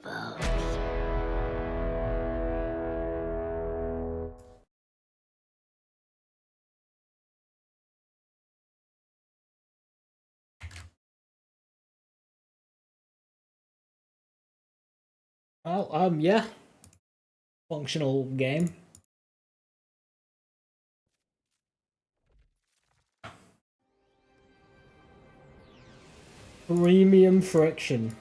folks. Well, yeah. Functional game. Premium friction.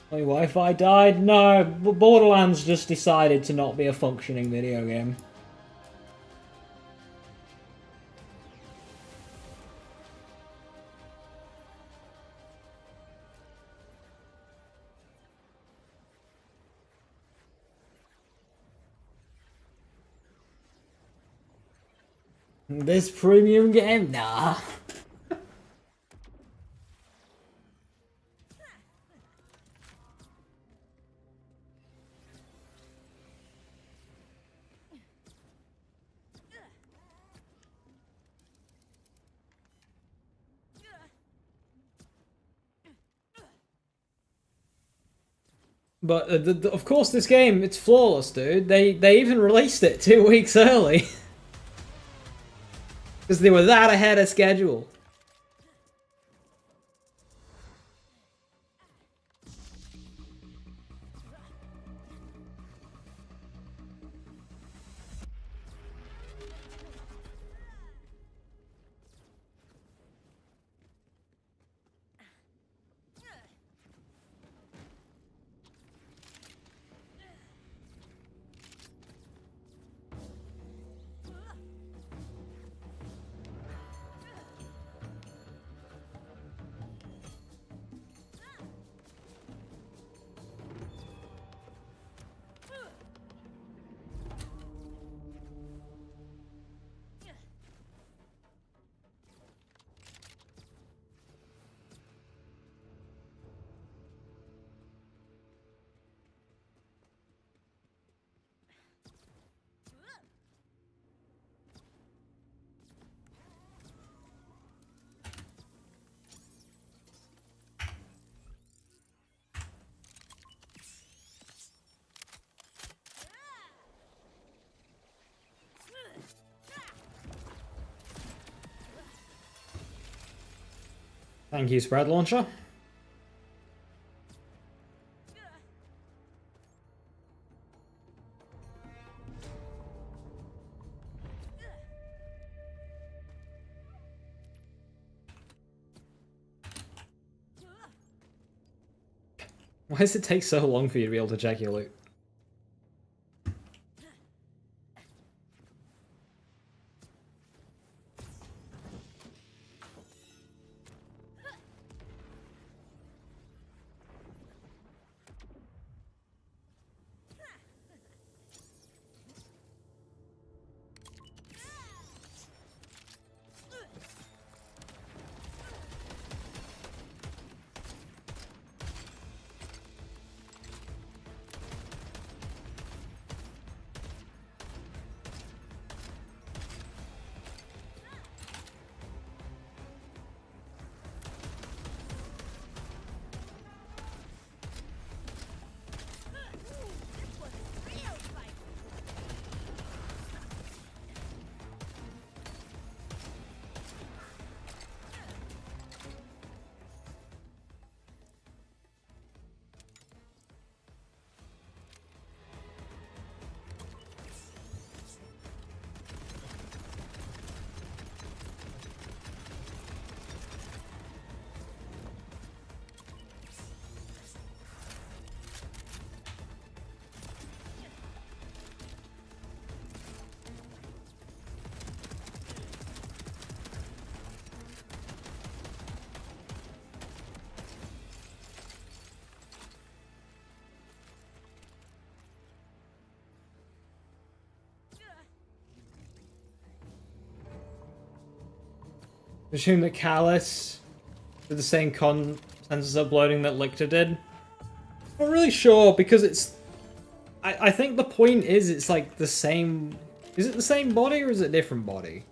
My Wi-Fi died? No, Borderlands just decided to not be a functioning video game. This premium game? Nah. But of course, this game, it's flawless, dude. They even released it 2 weeks early. Because they were that ahead of schedule. Thank you, Spread Launcher. Why does it take so long for you to be able to check your loot? Assume that Callus did the same consensus uploading that Lictor did. Not really sure, because it's... I think the point is it's like the same Is it the same body or is it a different body?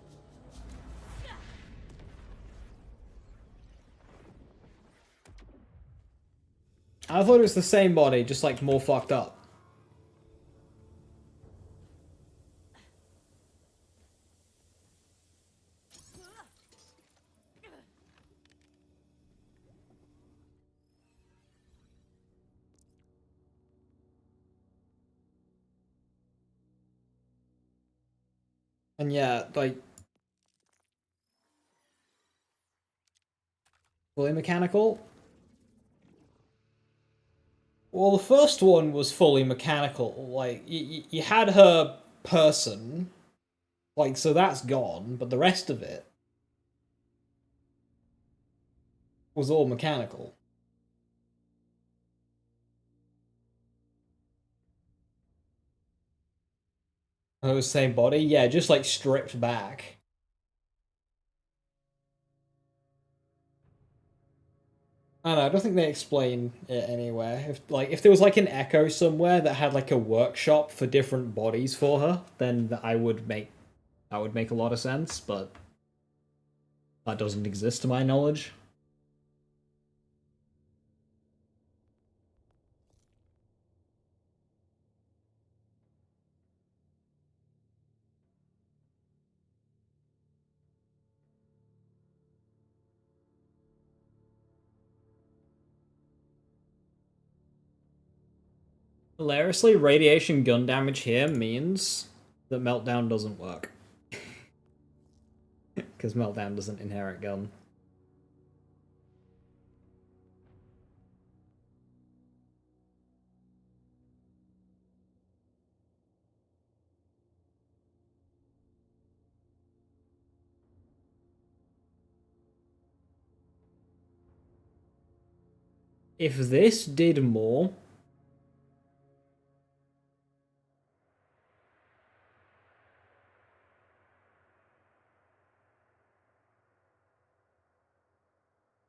I thought it was the same body, just like more fucked up. And yeah, like... fully mechanical? Well, the first one was fully mechanical. Like, you had her person, like, so that's gone, but the rest of it was all mechanical. Oh, same body? Yeah, just like stripped back. I don't know, I don't think they explain it anywhere. If there was like an Echo somewhere that had like a workshop for different bodies for her, then that would make a lot of sense, but that doesn't exist to my knowledge. Hilariously, radiation gun damage here means that Meltdown doesn't work. Because Meltdown doesn't inherit gun. If this did more...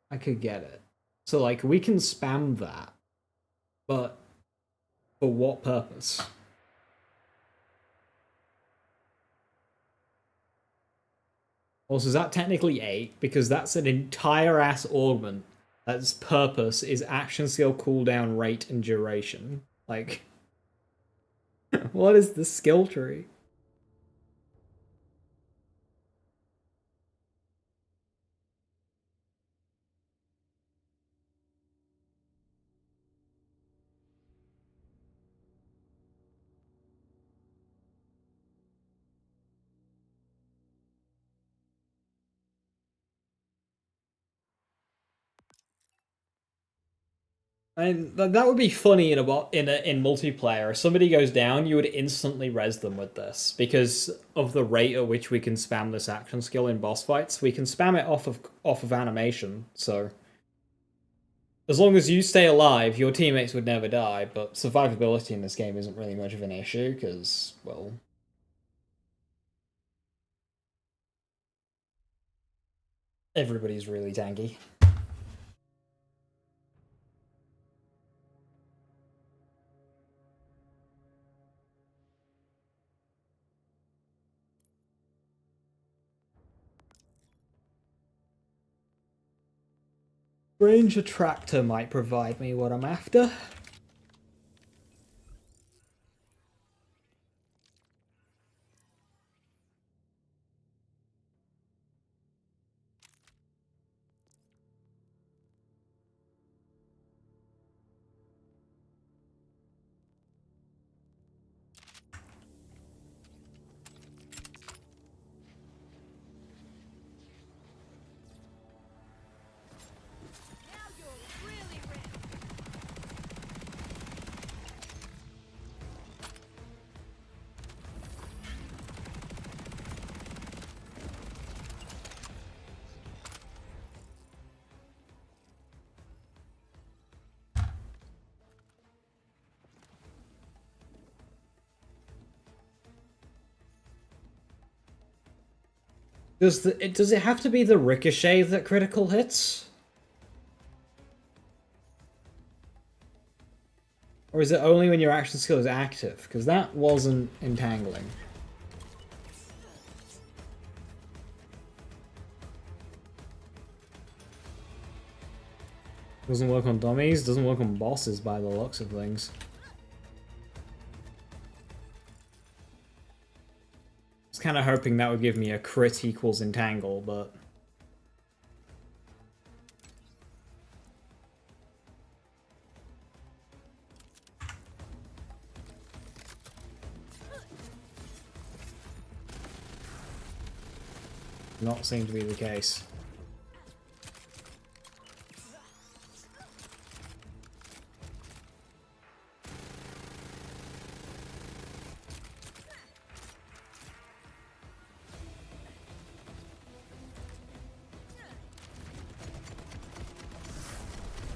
I could get it. So, like, we can spam that. But for what purpose? Also, is that technically 8? Because that's an entire ass augment. That's purpose is action skill cooldown rate and duration. Like, what is the skill tree? And that would be funny in in multiplayer. If somebody goes down, you would instantly res them with this because of the rate at which we can spam this action skill in boss fights. We can spam it off of animation. So as long as you stay alive, your teammates would never die. But survivability in this game isn't really much of an issue because, well, everybody's really tanky. Range attractor might provide me what I'm after. Does it have to be the ricochet that critical hits? Or is it only when your action skill is active? Because that wasn't entangling. Doesn't work on dummies, doesn't work on bosses by the looks of things. I was kind of hoping that would give me a crit equals entangle, but... not seem to be the case.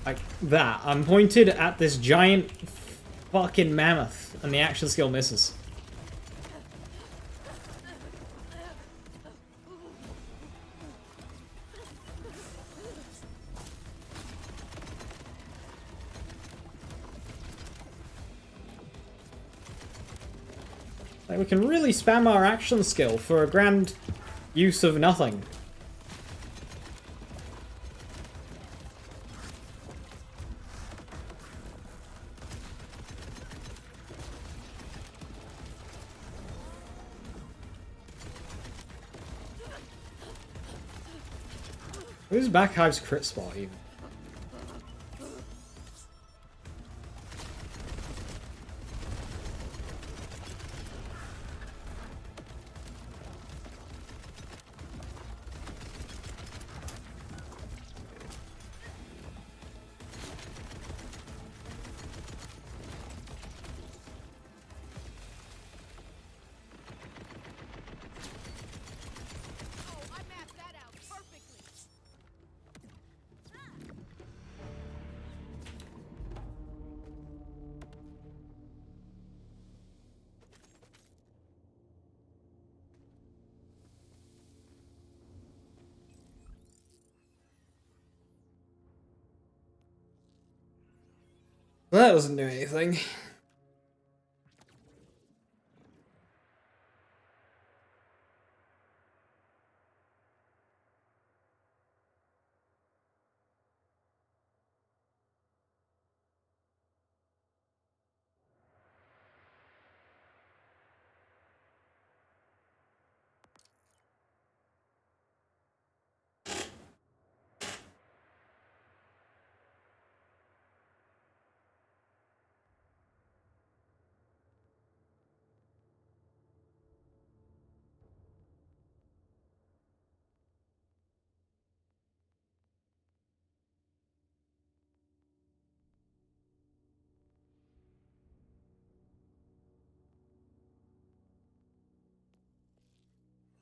Like that. I'm pointed at this giant fucking mammoth and the action skill misses. Like, we can really spam our action skill for a grand use of nothing. Who's Backhive's crit spot even? Well, that doesn't do anything.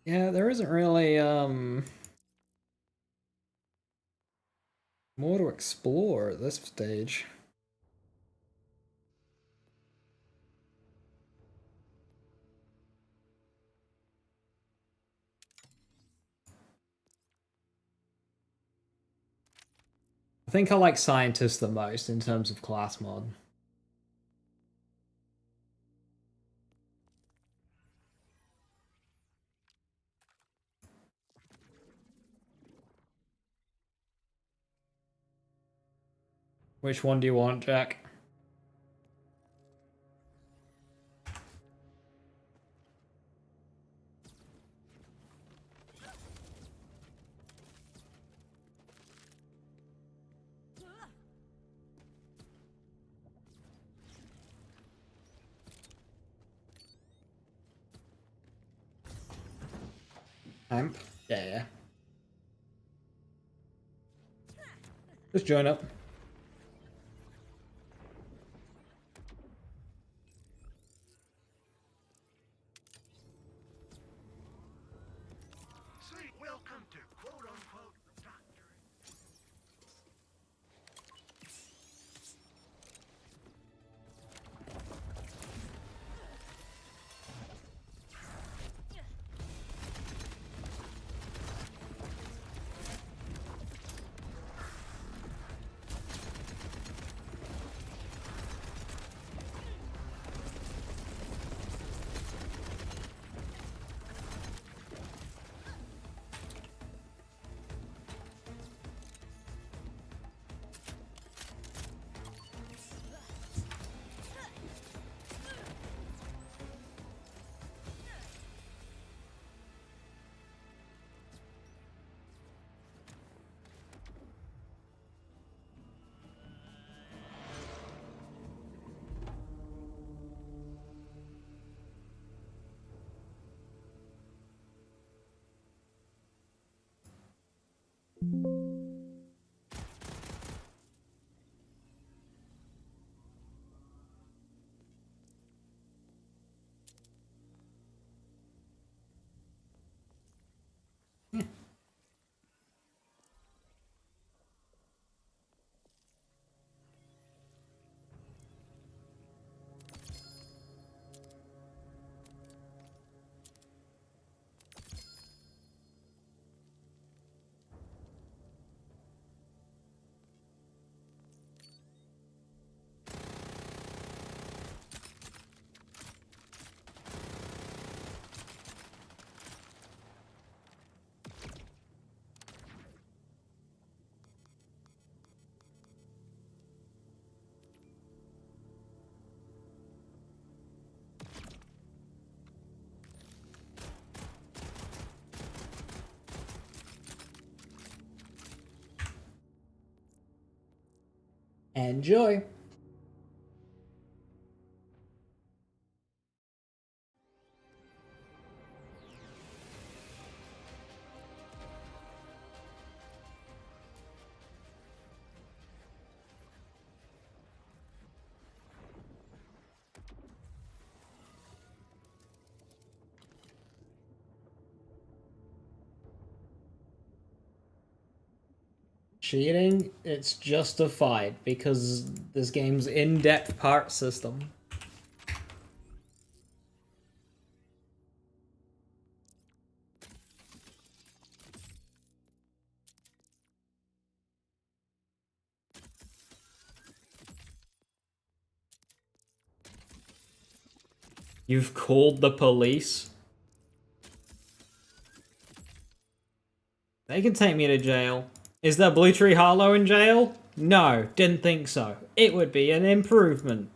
Yeah, there isn't really, more to explore at this stage. I think I like Scientist the most in terms of class mod. Which one do you want, Jack? Amp? Yeah. Just join up. Welcome to quote-unquote doctor. Enjoy! Cheating, it's justified because this game's in-depth part system. You've called the police? They can take me to jail. Is there Blue Tree Harlowe in jail? No, didn't think so. It would be an improvement.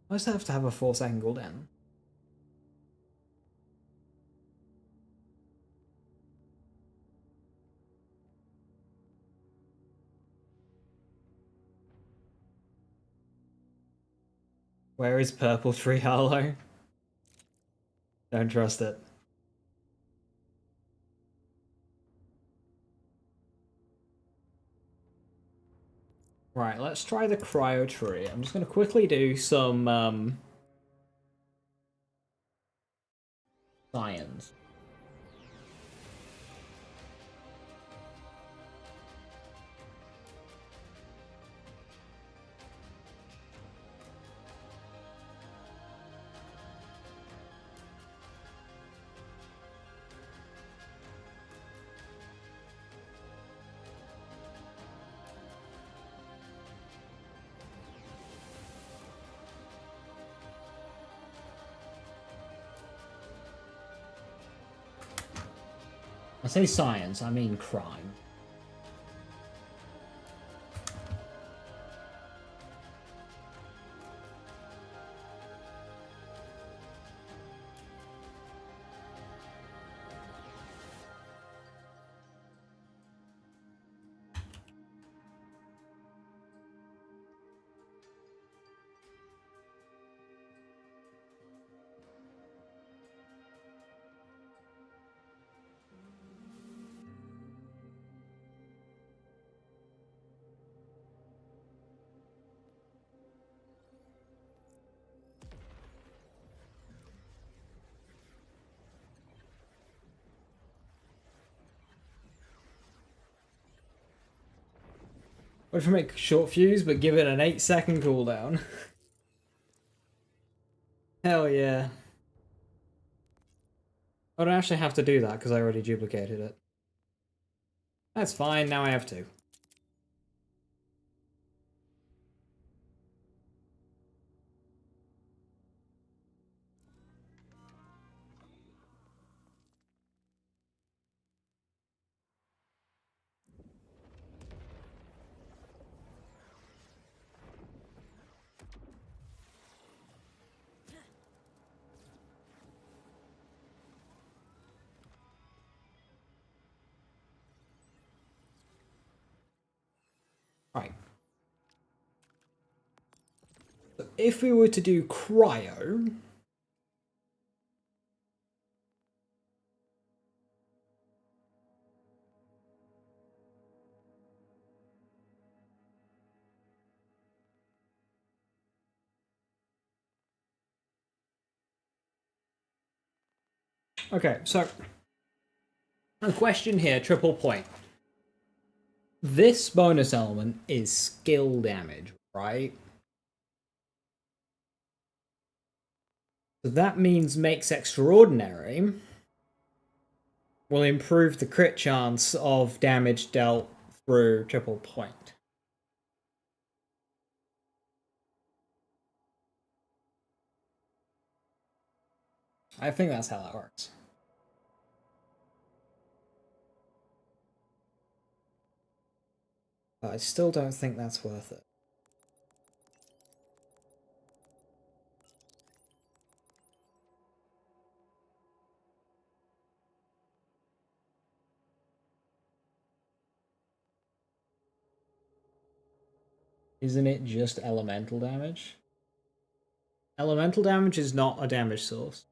Why does that have to have a force angle then? Where is Purple Tree Harlow? Don't trust it. Right, let's try the Cryo Tree. I'm just going to quickly do some science. I say science, I mean crime. What if we make short fuse but give it an 8-second cooldown? Hell yeah. I don't actually have to do that because I already duplicated it. That's fine, now I have to. Right. So if we were to do cryo... Okay, so a question here, triple point. this bonus element is skill damage, right? So that means makes extraordinary will improve the crit chance of damage dealt through triple point. I think that's how that works. But I still don't think that's worth it. Isn't it just elemental damage? Elemental damage is not a damage source.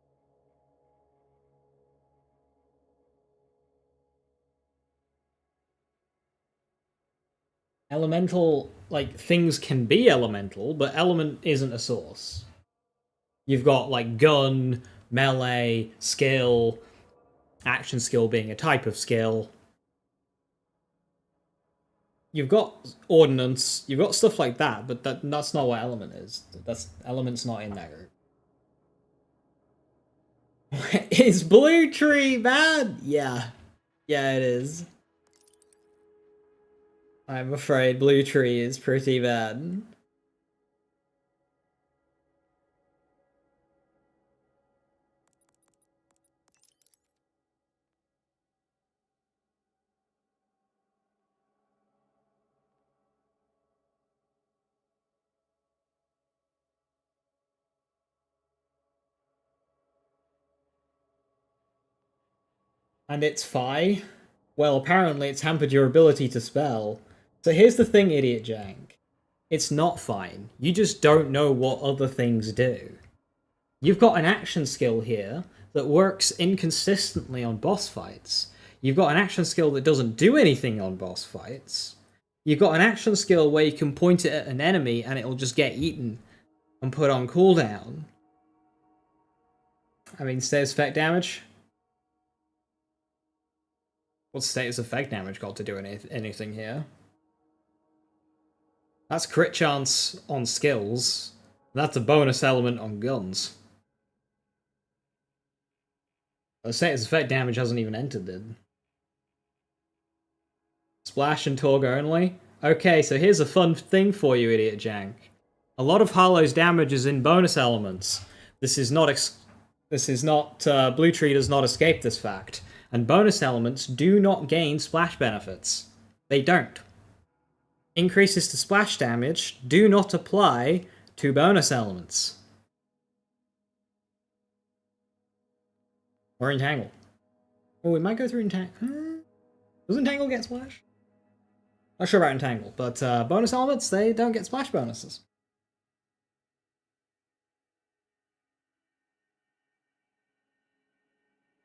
Elemental, like, things can be elemental, but element isn't a source. You've got, like, gun, melee, skill, action skill being a type of skill. You've got ordnance, you've got stuff like that, but that's not what element is. Element's not in that group. Is Blue Tree bad? Yeah. Yeah, it is. I'm afraid Blue Tree is pretty bad. And it's Phi? Well, apparently it's hampered your ability to spell. So here's the thing, Idiot Jank. It's not fine. You just don't know what other things do. You've got an action skill here that works inconsistently on boss fights. You've got an action skill that doesn't do anything on boss fights. You've got an action skill where you can point it at an enemy and it'll just get eaten and put on cooldown. I mean, status effect damage? What's status effect damage got to do anything here? That's crit chance on skills. That's a bonus element on guns. The status effect damage hasn't even entered, did? Splash and Torg only? Okay, so here's a fun thing for you, Idiot Jank. A lot of Harlowe's damage is in bonus elements. This is not Blue Tree does not escape this fact. And bonus elements do not gain splash benefits. They don't. Increases to splash damage do not apply to bonus elements. Or Entangle. Oh, we might go through Entangle. Does Entangle get splash? Not sure about Entangle, but bonus elements, they don't get splash bonuses.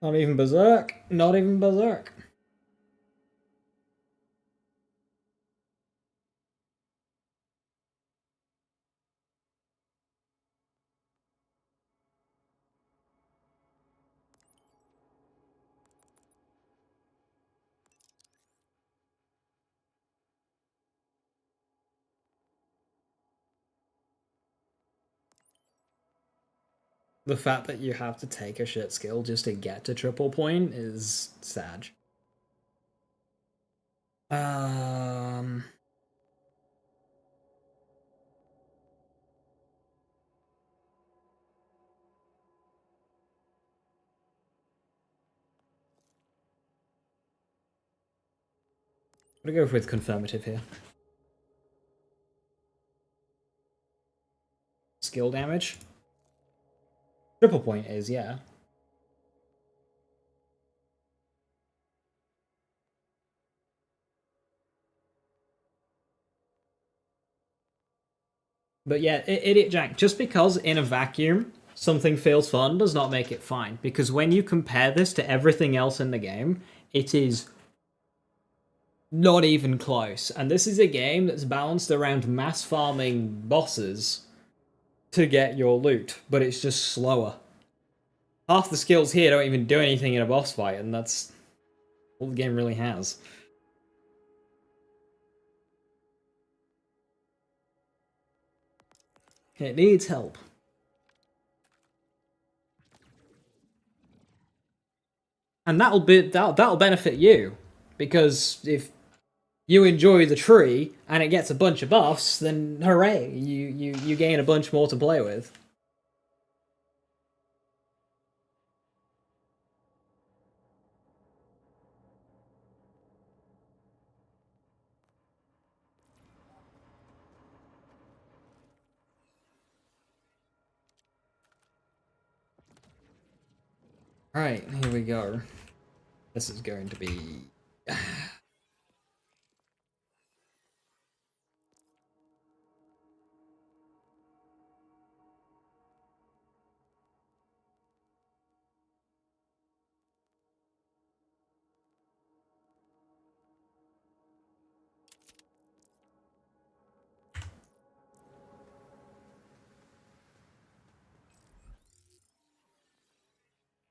Not even Berserk. Not even Berserk. The fact that you have to take a shit skill just to get to triple point is sad. I'm gonna go with confirmative here. Skill damage? Triple point is, yeah. But yeah, Idiot Jack, just because in a vacuum something feels fun does not make it fine. Because when you compare this to everything else in the game, it is not even close. And this is a game that's balanced around mass farming bosses to get your loot, but it's just slower. Half the skills here don't even do anything in a boss fight, and that's all the game really has. It needs help. And that'll benefit you, because if you enjoy the tree and it gets a bunch of buffs, then hooray, you gain a bunch more to play with. Alright, here we go. This is going to be...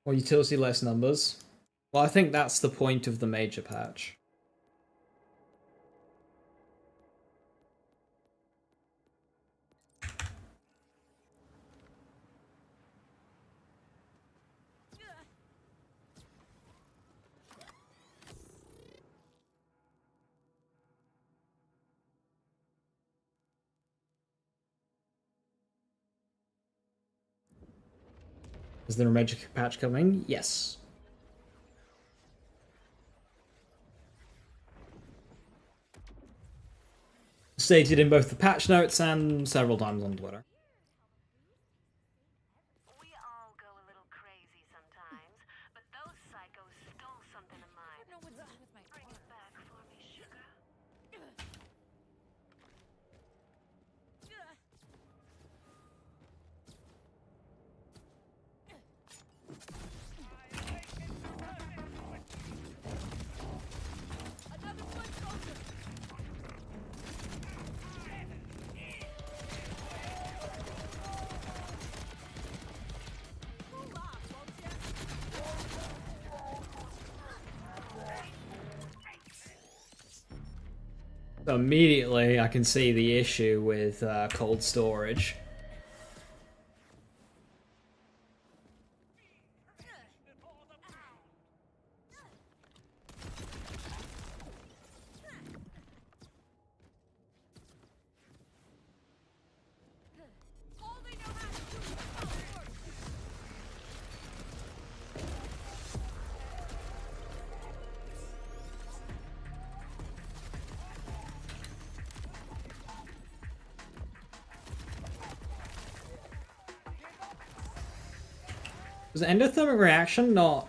Well, utility less numbers. Well, I think that's the point of the major patch. Is there a major patch coming? Yes. Stated in both the patch notes and several times on Twitter. We all go a little crazy sometimes, but those psychos stole something of mine. No, what's with my bring it back for me, sugar. Another foot soldier. So immediately I can see the issue with cold storage. Was endothermic reaction not...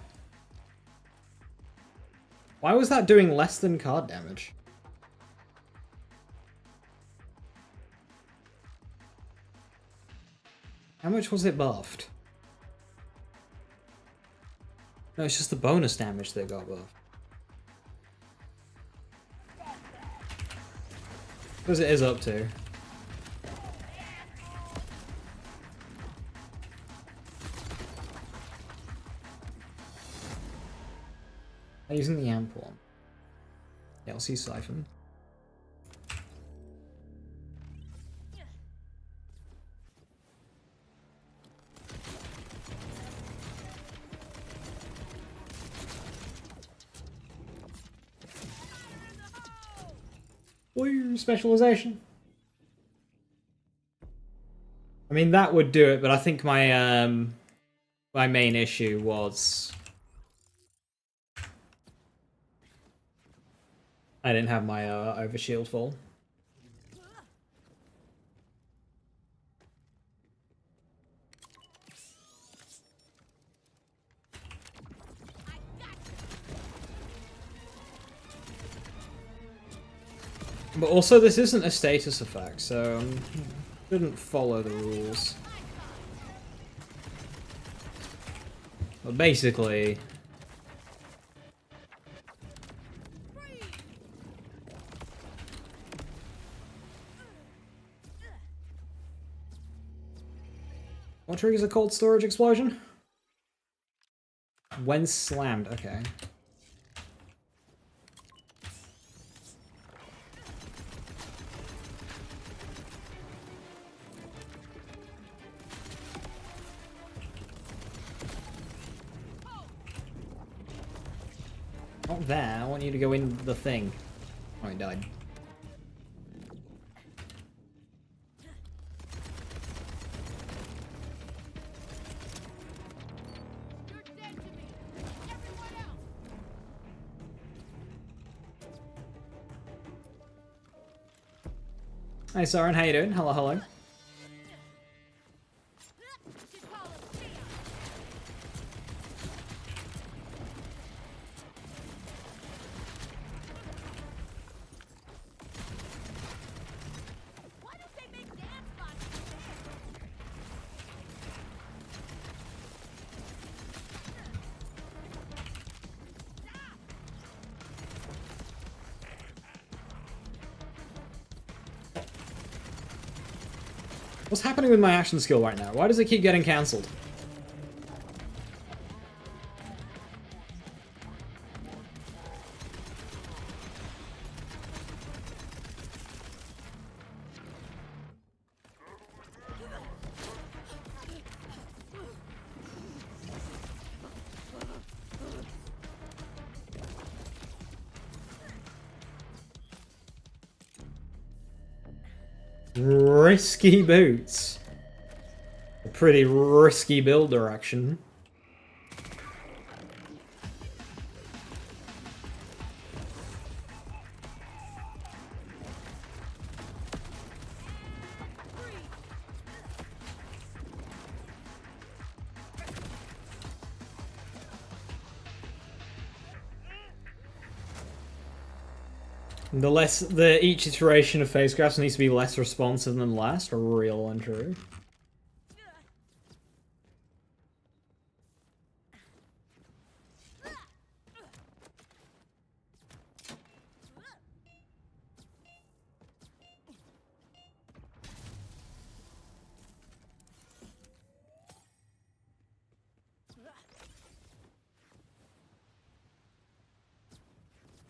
Why was that doing less than card damage? How much was it buffed? No, it's just the bonus damage that got buffed. Because it is up to. Using the amp one. Yeah, I'll see Siphon. Woo, specialization. I mean, that would do it, but I think my my main issue was I didn't have my overshield full. But also, this isn't a status effect, so shouldn't follow the rules. But basically, what triggers a cold storage explosion? When slammed, okay. Not there. I want you to go in the thing. Oh, he died. Hi, Soren. How you doing? Hello, hello. What's happening with my action skill right now? Why does it keep getting cancelled? Risky boots. A pretty risky build direction. Each iteration of face grabs needs to be less responsive than last, real and true.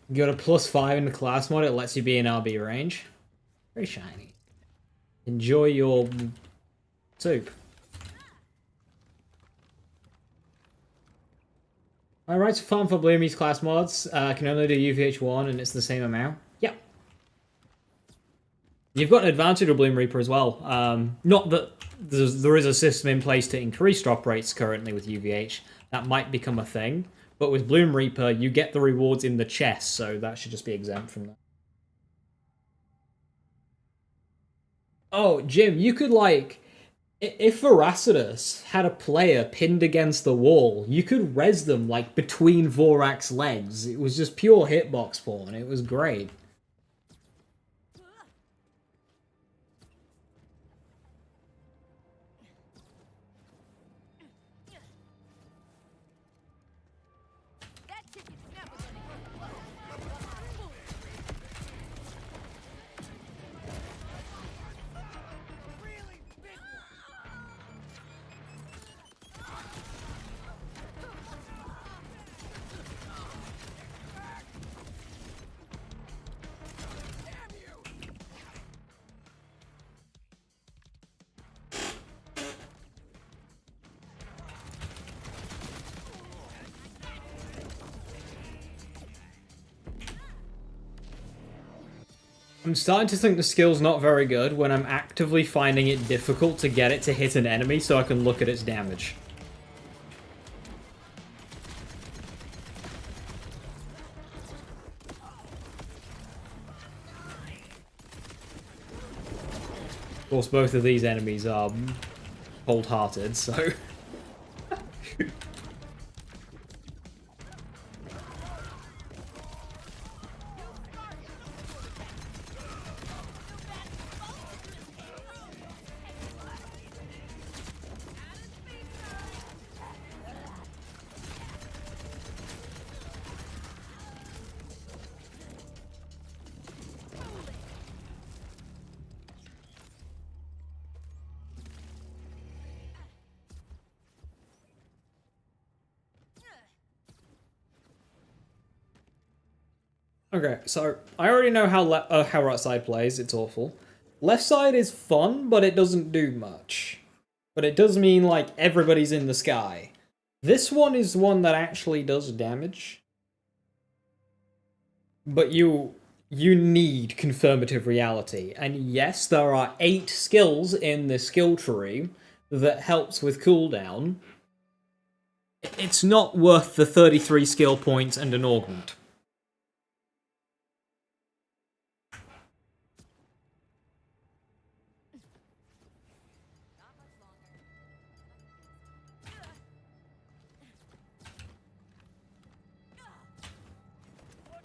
You got a +5 in the class mod, it lets you be in RB range. Very shiny. Enjoy your soup. Alright, to farm for Bloomies class mods, can only do UVH1 and it's the same amount. Yep. You've got an advantage of Bloom Reaper as well. Not that there is a system in place to increase drop rates currently with UVH. That might become a thing. But with Bloom Reaper, you get the rewards in the chest, so that should just be exempt from that. Oh, Jim, you could, like... If Veracitus had a player pinned against the wall, you could res them, like, between Vorak's legs. It was just pure hitbox porn. It was great. I'm starting to think the skill's not very good when I'm actively finding it difficult to get it to hit an enemy so I can look at its damage. Of course, both of these enemies are cold-hearted, so... Okay, so I already know how right side plays. It's awful. Left side is fun, but it doesn't do much. But it does mean, like, everybody's in the sky. This one is one that actually does damage. But you need confirmative reality. And yes, there are 8 skills in the skill tree that helps with cooldown. It's not worth the 33 skill points and an augment.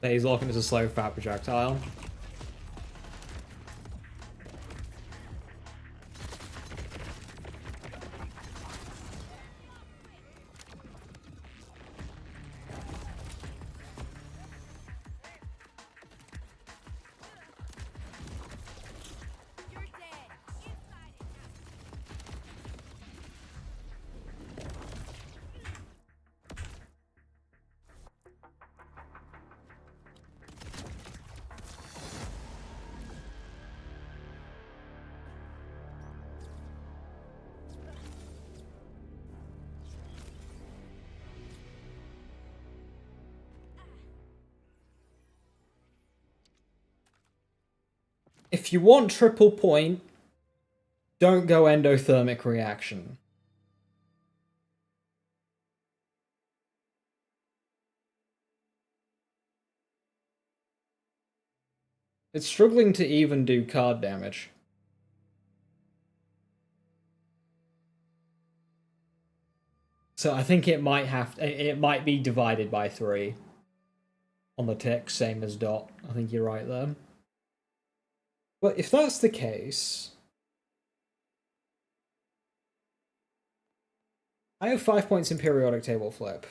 He's locking as a slow fat projectile. If you want triple point, don't go endothermic reaction. It's struggling to even do card damage. So I think it might be divided by 3 on the tick, same as Dot. I think you're right there. But if that's the case, I have 5 points in periodic table flip.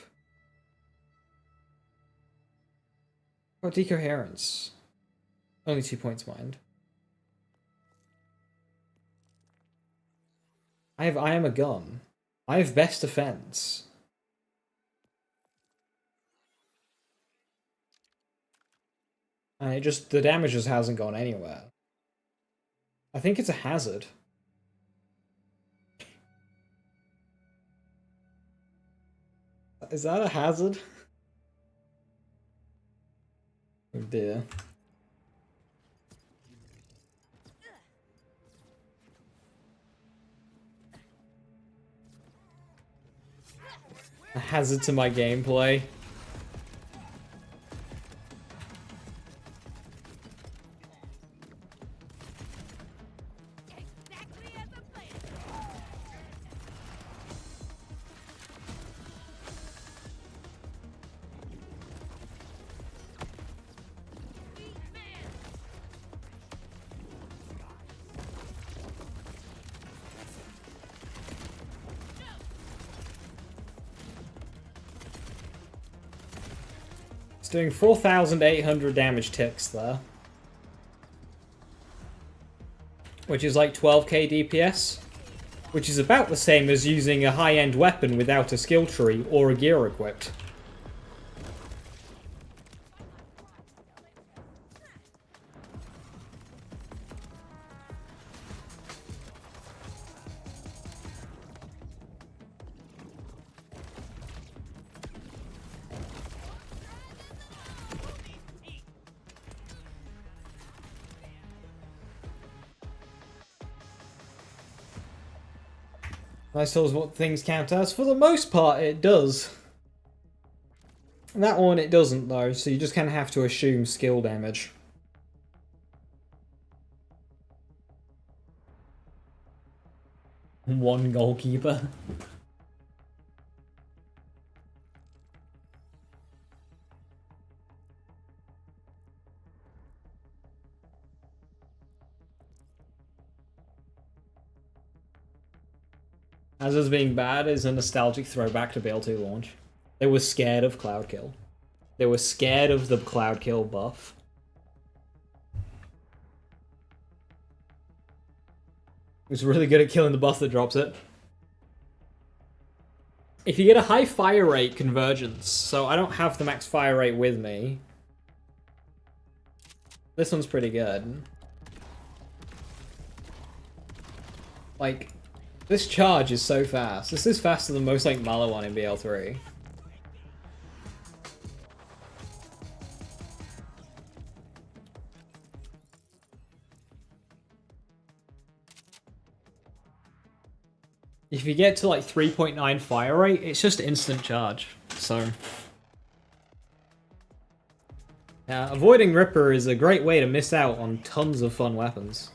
Oh, decoherence. Only 2 points mind. I am a gun. I have best defense. And the damage just hasn't gone anywhere. I think it's a hazard. Is that a hazard? Oh dear. A hazard to my gameplay. Doing 4,800 damage ticks there. Which is like 12k DPS. Which is about the same as using a high-end weapon without a skill tree or a gear equipped. Nice tells what things count as. For the most part, it does. That one, it doesn't, though, so you just kind of have to assume skill damage. One goalkeeper. As is being bad is a nostalgic throwback to BL2 launch. They were scared of Cloud Kill. They were scared of the Cloud Kill buff. It was really good at killing the buff that drops it. If you get a high fire rate convergence, so I don't have the max fire rate with me. This one's pretty good. Like, this charge is so fast. This is faster than most, like, Malawan in BL3. if you get to like 3.9 fire rate, it's just instant charge. So yeah, avoiding Ripper is a great way to miss out on tons of fun weapons.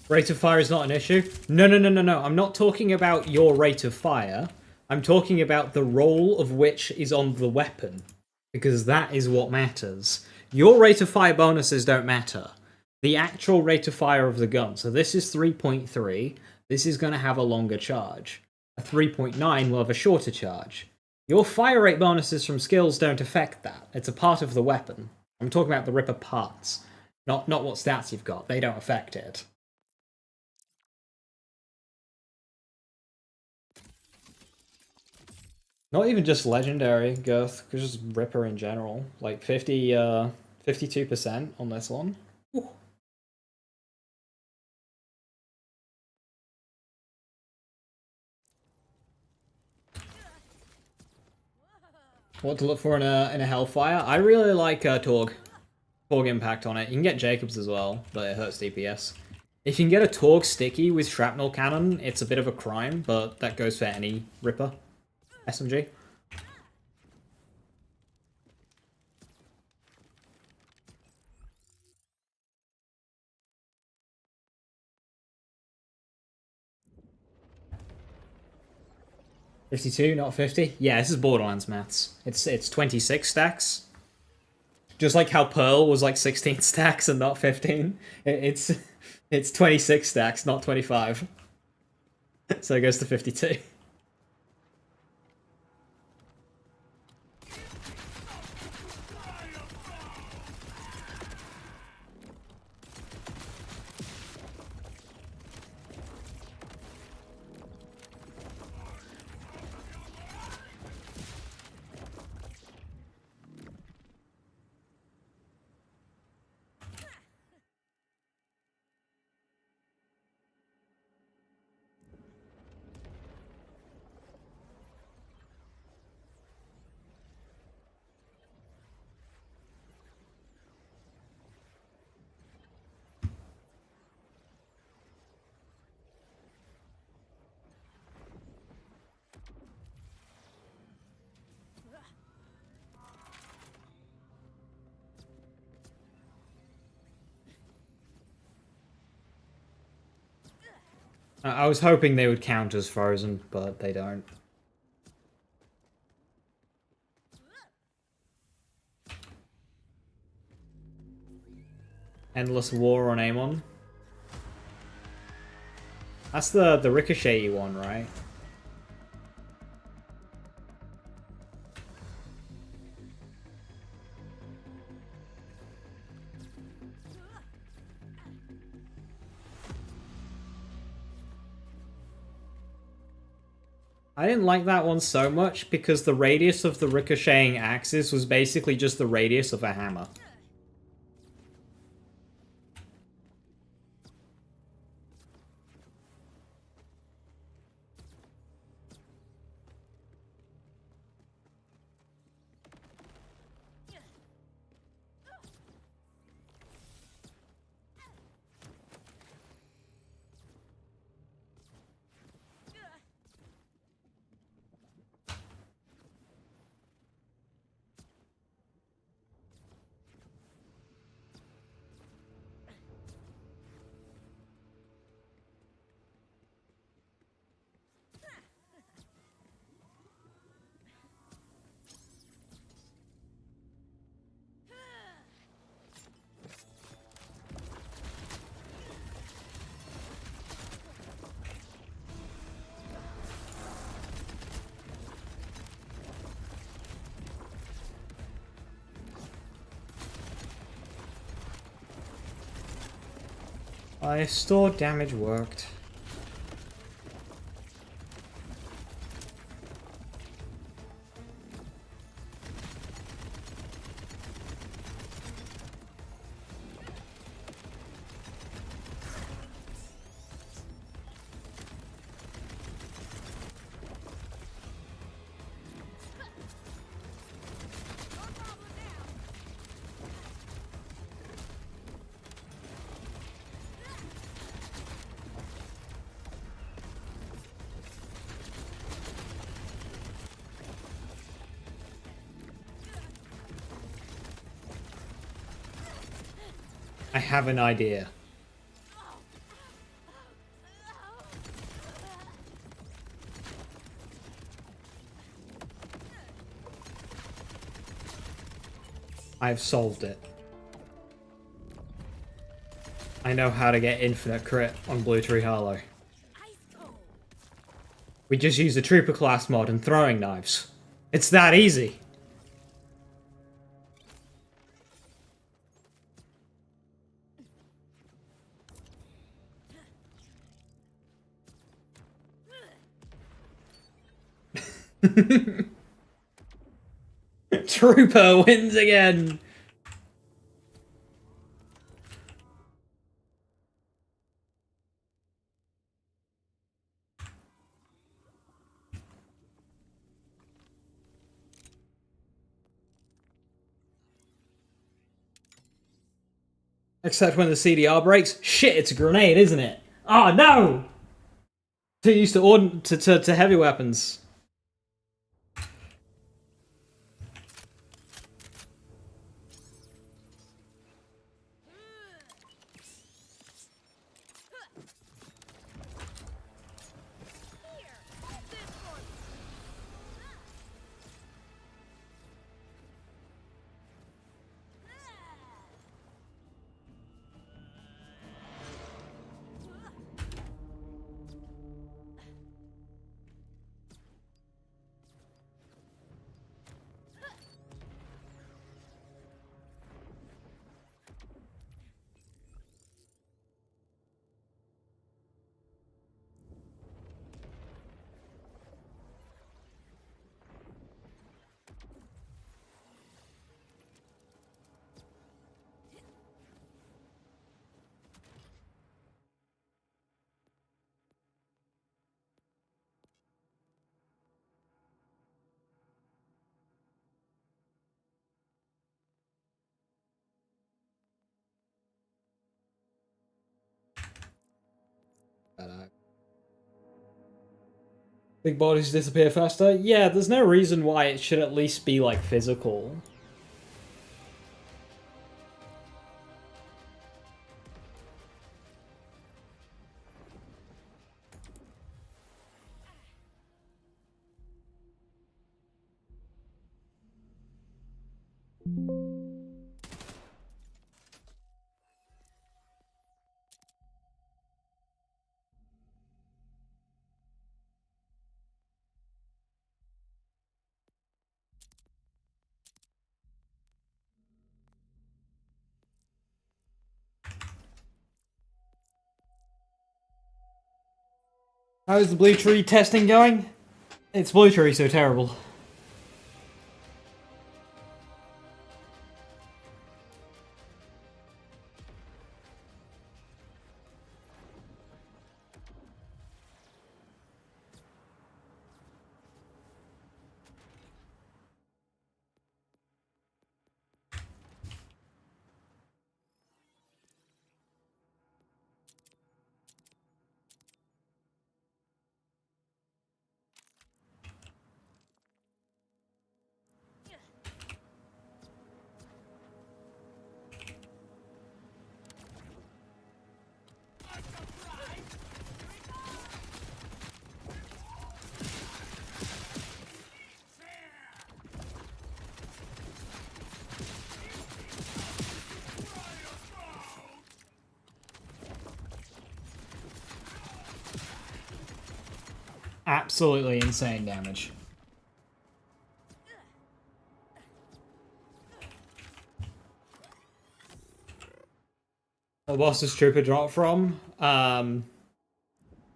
Rate of fire is not an issue? No. I'm not talking about your rate of fire. I'm talking about the roll of which is on the weapon. Because that is what matters. Your rate of fire bonuses don't matter. The actual rate of fire of the gun. So this is 3.3. This is going to have a longer charge. A 3.9 will have a shorter charge. Your fire rate bonuses from skills don't affect that. It's a part of the weapon. I'm talking about the Ripper parts. Not what stats you've got. They don't affect it. Not even just legendary Girth, just Ripper in general. Like 52% on this one. Ooh. What to look for in a Hellfire? I really like Torg. Torg impact on it. You can get Jacobs as well, but it hurts DPS. If you can get a Torg sticky with Shrapnel Cannon, it's a bit of a crime, but that goes for any Ripper SMG. $52, not 50? Yeah, this is Borderlands maths. It's 26 stacks. Just like how Pearl was like 16 stacks and not 15. It's 26 stacks, not 25. So it goes to 52. I was hoping they would count as frozen, but they don't. Endless War on Amon. That's the ricochet one, right? I didn't like that one so much because the radius of the ricocheting axis was basically just the radius of a hammer. I thought damage worked. I have an idea. I've solved it. I know how to get infinite crit on Blue Tree Harlowe. We just use the Trooper class mod and throwing knives. It's that easy. Trooper wins again! Except when the CDR breaks. Shit, it's a grenade, isn't it? Oh no! Too used to heavy weapons. Big bodies disappear faster? Yeah, there's no reason why it should at least be, like, physical. How's the Blue Tree testing going? It's Blue Tree, so terrible. Absolutely insane damage. What boss does Trooper drop from? Bloom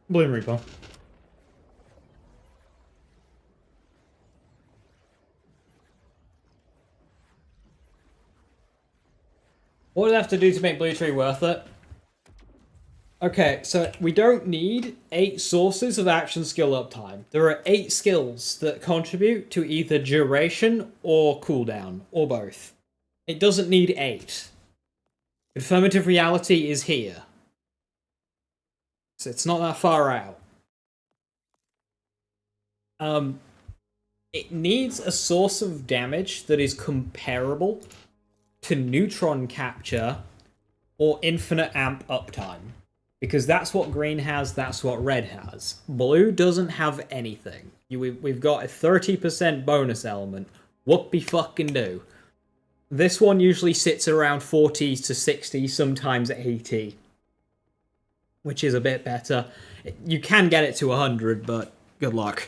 Reaper. What do I have to do to make Blue Tree worth it? Okay, so we don't need 8 sources of action skill uptime. There are 8 skills that contribute to either duration or cooldown, or both. It doesn't need 8. Confirmative reality is here. So it's not that far out. It needs a source of damage that is comparable to neutron capture or infinite amp uptime. Because that's what green has, that's what red has. Blue doesn't have anything. We've got a 30% bonus element. Whoopie fucking do. This one usually sits around 40 to 60, sometimes 80. Which is a bit better. You can get it to 100, but good luck.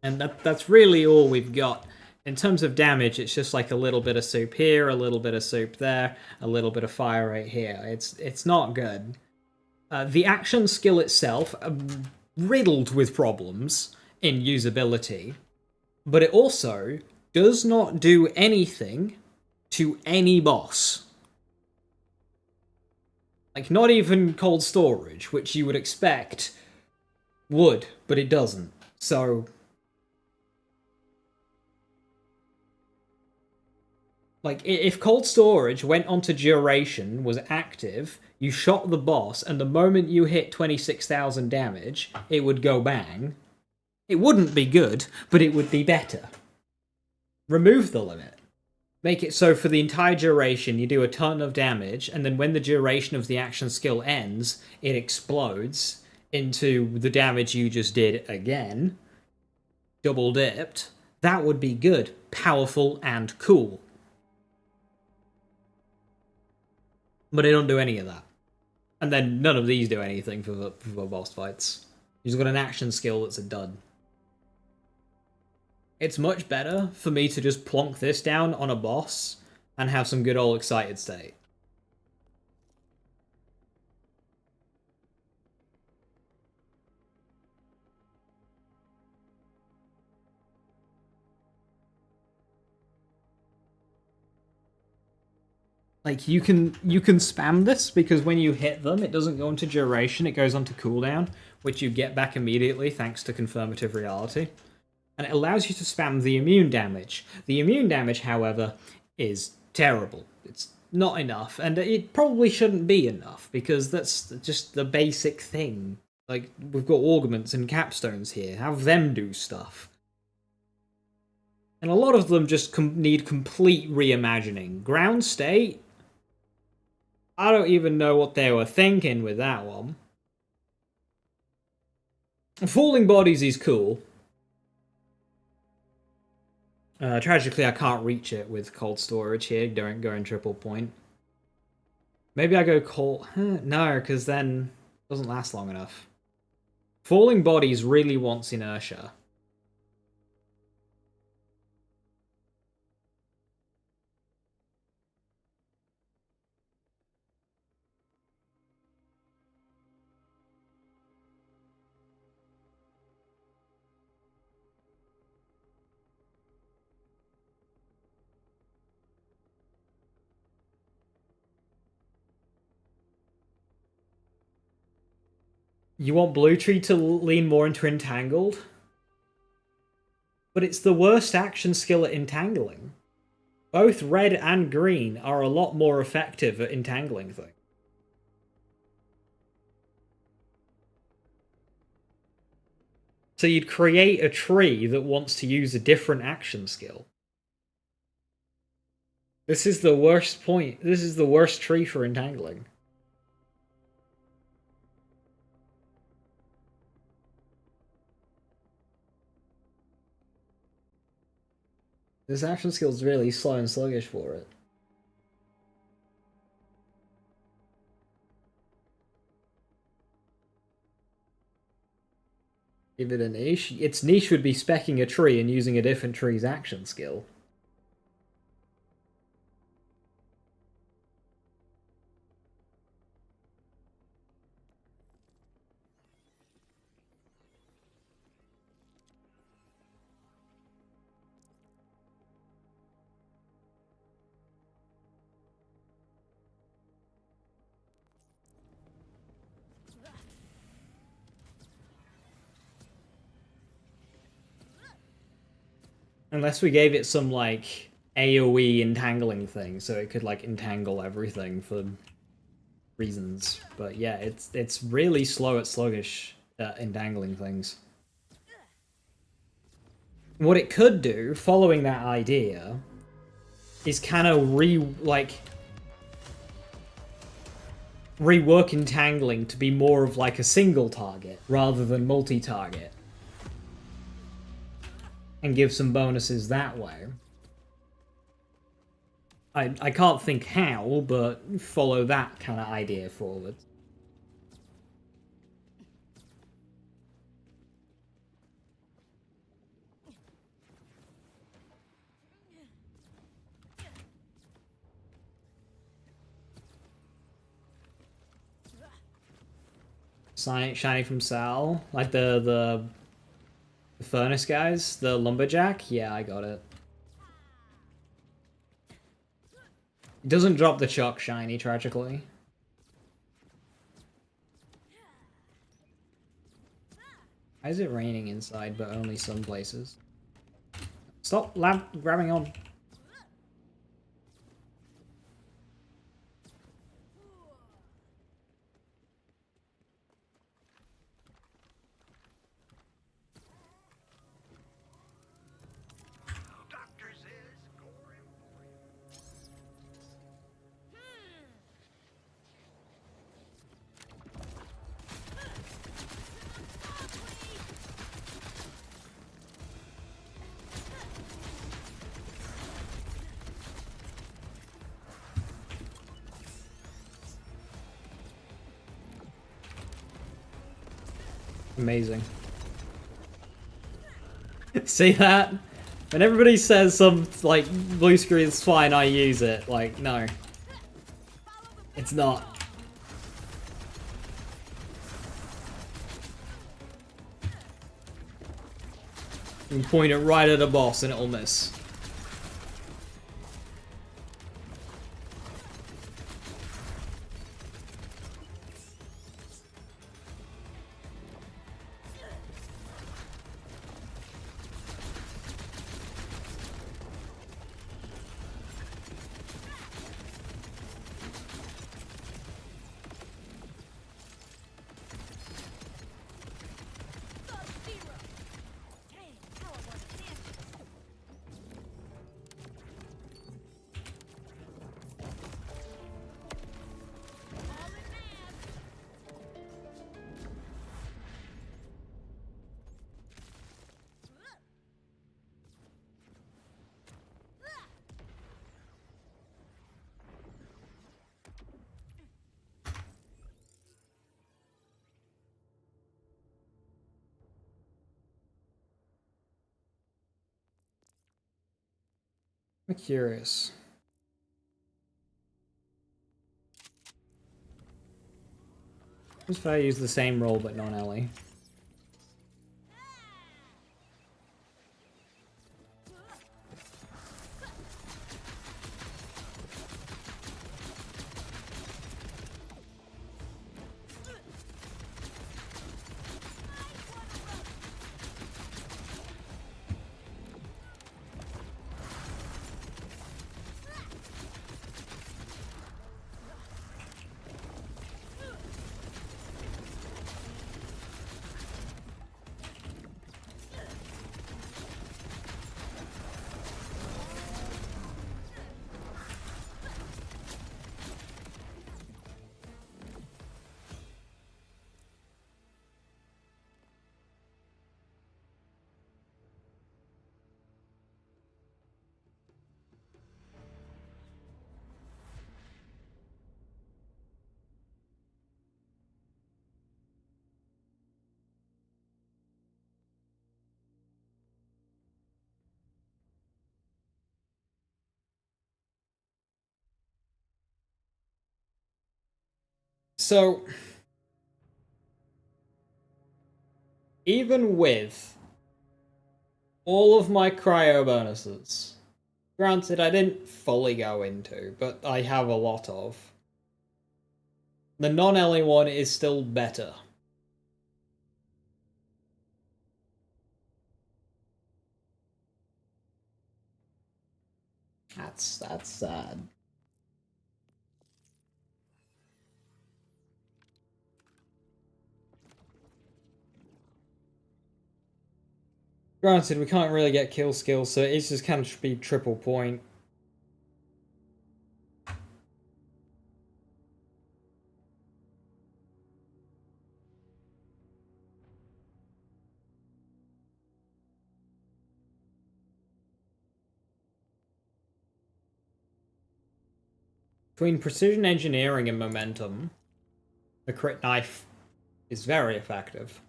And that's really all we've got. In terms of damage, it's just like a little bit of soup here, a little bit of soup there, a little bit of fire right here. It's not good. The action skill itself, riddled with problems in usability, but it also does not do anything to any boss. Like, not even cold storage, which you would expect would, but it doesn't. So like, if cold storage went onto duration, was active, you shot the boss, and the moment you hit 26,000 damage, it would go bang. It wouldn't be good, but it would be better. Remove the limit. Make it so for the entire duration you do a ton of damage, and then when the duration of the action skill ends, it explodes into the damage you just did again. Double dipped. That would be good, powerful, and cool. But they don't do any of that. And then none of these do anything for boss fights. You've got an action skill that's a dud. It's much better for me to just plonk this down on a boss and have some good old excited state. Like, you can spam this, because when you hit them, it doesn't go into duration, it goes onto cooldown, which you get back immediately thanks to confirmative reality. And it allows you to spam the immune damage. The immune damage, however, is terrible. It's not enough, and it probably shouldn't be enough, because that's just the basic thing. Like, we've got augments and capstones here, have them do stuff. And a lot of them just need complete reimagining. Ground state, I don't even know what they were thinking with that one. Falling Bodies is cool. Tragically, I can't reach it with cold storage here, going triple point. Maybe I go cold... no, because then it doesn't last long enough. Falling Bodies really wants inertia. You want Blue Tree to lean more into Entangled? But it's the worst action skill at entangling. Both red and green are a lot more effective at entangling things. So you'd create a tree that wants to use a different action skill. This is the worst point. This is the worst tree for entangling. This action skill is really slow and sluggish for it. Give it a niche. Its niche would be specking a tree and using a different tree's action skill. Unless we gave it some, like, AoE entangling thing, so it could, like, entangle everything for reasons. But yeah, it's really slow at sluggish at entangling things. What it could do, following that idea, is kind of rework entangling to be more of like a single target rather than multi-target. And give some bonuses that way. I can't think how, but follow that kind of idea forward. Shiny from Sal, like the furnace guys, the lumberjack. Yeah, I got it. It doesn't drop the chalk shiny, tragically. Why is it raining inside, but only some places? Stop grabbing on. Doctor says, gore him. Amazing. See that? When everybody says some, like, blue screen's fine, I use it. Like, no. It's not. You can point it right at a boss and it'll miss. I'm curious. What if I use the same roll but non-Ellie? So, even with all of my cryo bonuses, granted I didn't fully go into, but I have a lot of, the non-Ellie one is still better. That's sad. Granted, we can't really get kill skills, so it's just kind of be triple point. Between precision engineering and momentum, the crit knife is very effective.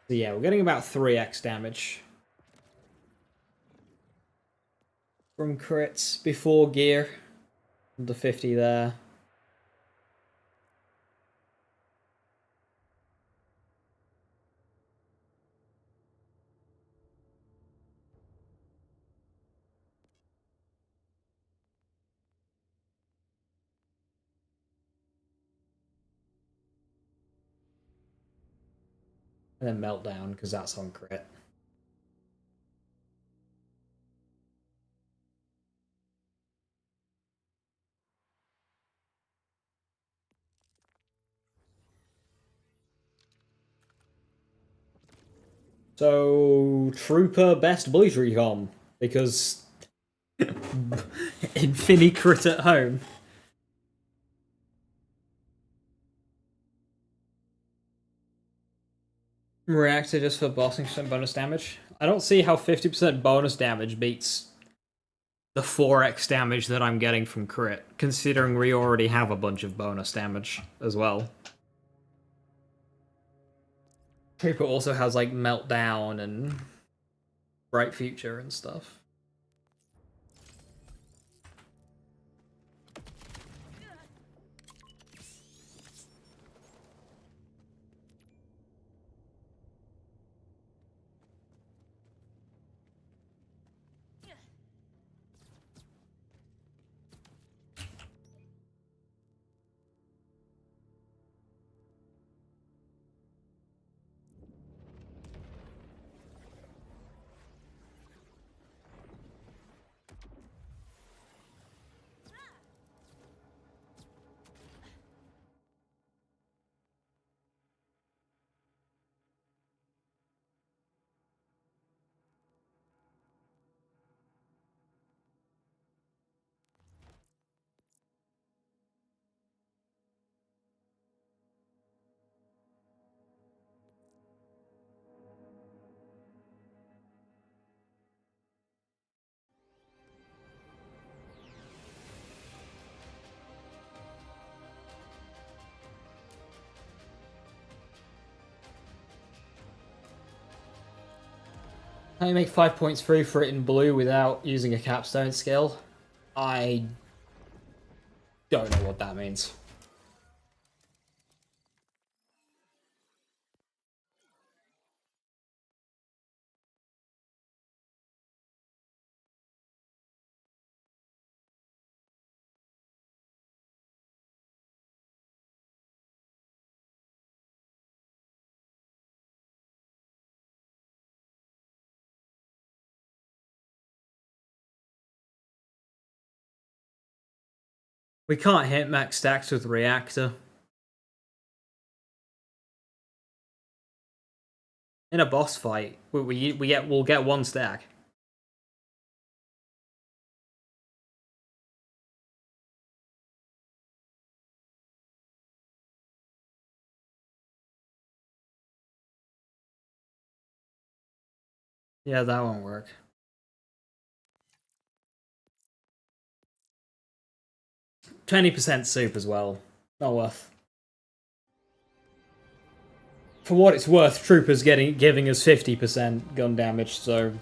So yeah, we're getting about 3x damage from crits before gear. The 50 there. And then meltdown, because that's on crit. So, Trooper best Blue Tree com, because Infini crit at home. Reactor just for bossing percent bonus damage. I don't see how 50% bonus damage beats the 4x damage that I'm getting from crit, considering we already have a bunch of bonus damage as well. Trooper also has like meltdown and bright future and stuff. How you make 5 points free for it in blue without using a capstone skill? I don't know what that means. We can't hit max stacks with reactor. In a boss fight, we'll get one stack. Yeah, that won't work. 20% soup as well. Not worth. For what it's worth, Trooper's giving us 50% gun damage, so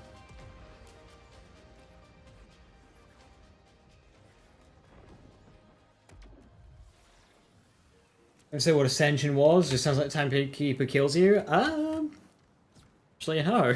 I say what Ascension was. Just sounds like Timekeeper kills you. Actually, no.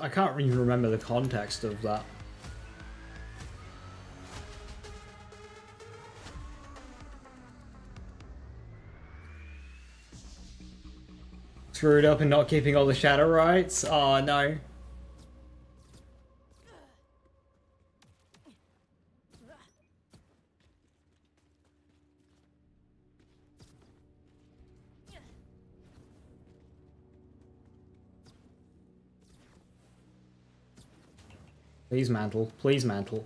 I can't really remember the context of that. Screwed up and not keeping all the shadow rights? Oh no. Please mantle. Please mantle.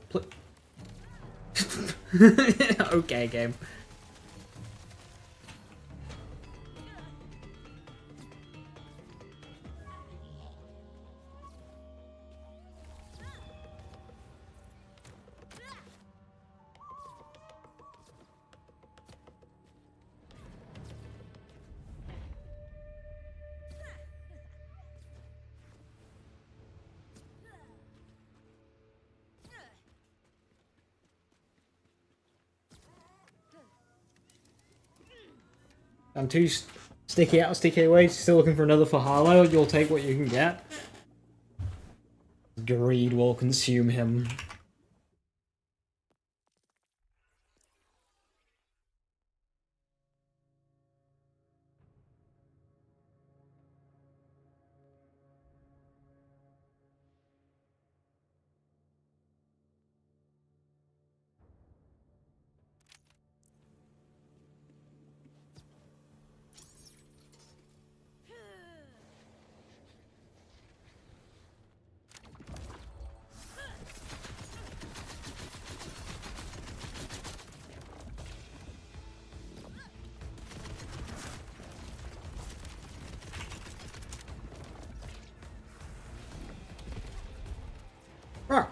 Okay, game. I'm too sticky out, sticky away. Still looking for another for Harlowe. You'll take what you can get. Greed will consume him. Ah.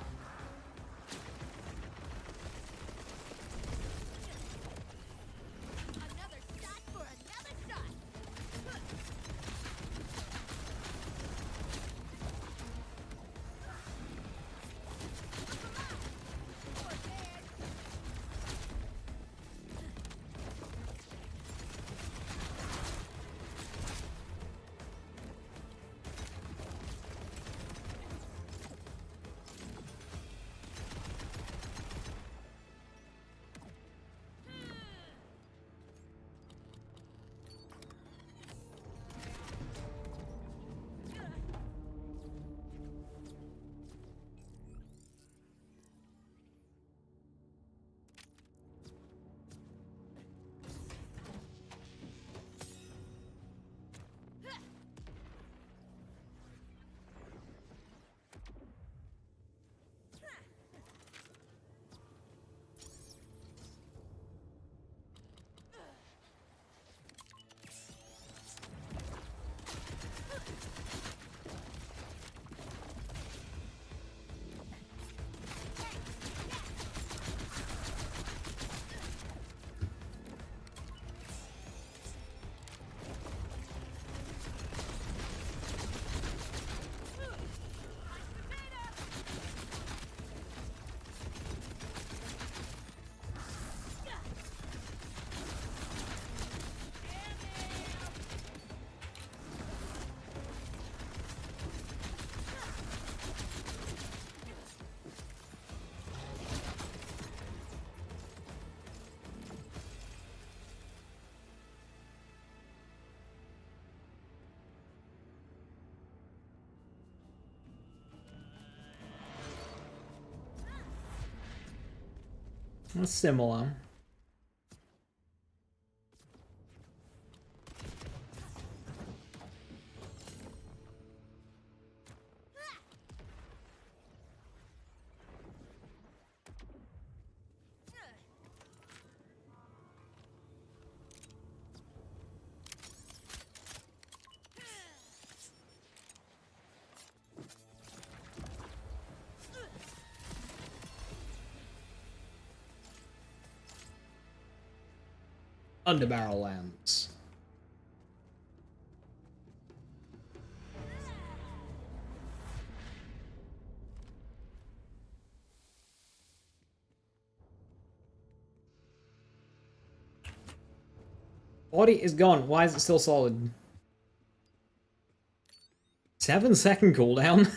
That's similar. Underbarrel lands. Body is gone. Why is it still solid? 7-second cooldown.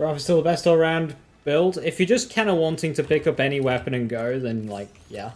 Rather still the best all-round build. If you're just kind of wanting to pick up any weapon and go, then, like, yeah.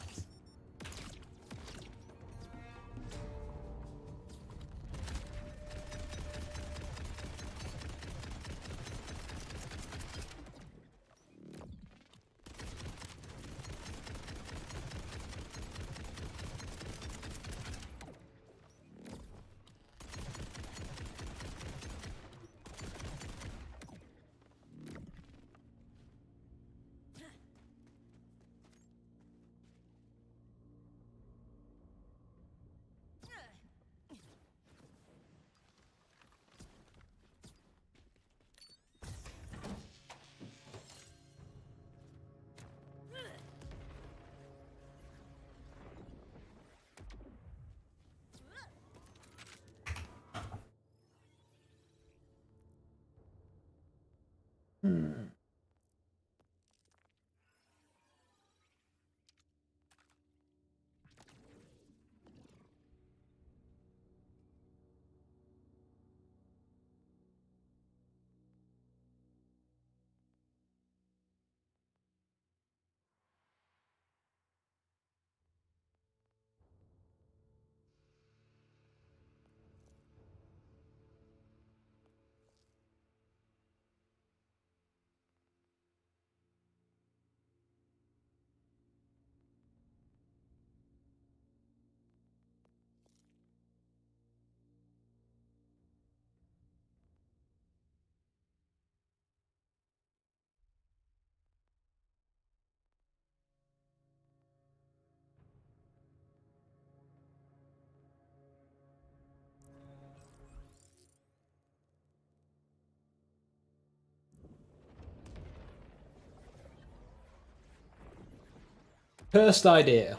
First idea.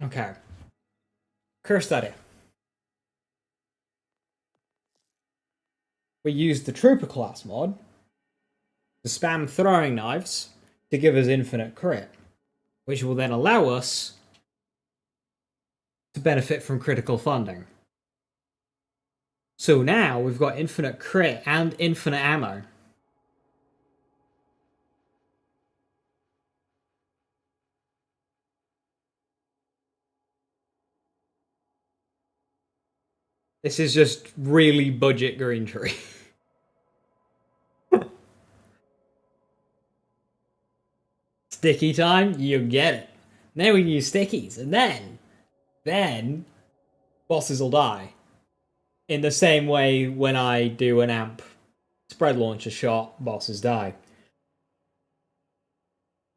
Okay. Cursed idea. We use the Trooper class mod to spam throwing knives to give us infinite crit, which will then allow us to benefit from critical funding. So now we've got infinite crit and infinite ammo. This is just really budget green tree. Sticky time, you get it. Now we can use stickies, and then bosses will die. In the same way when I do an amp spread launcher shot, bosses die.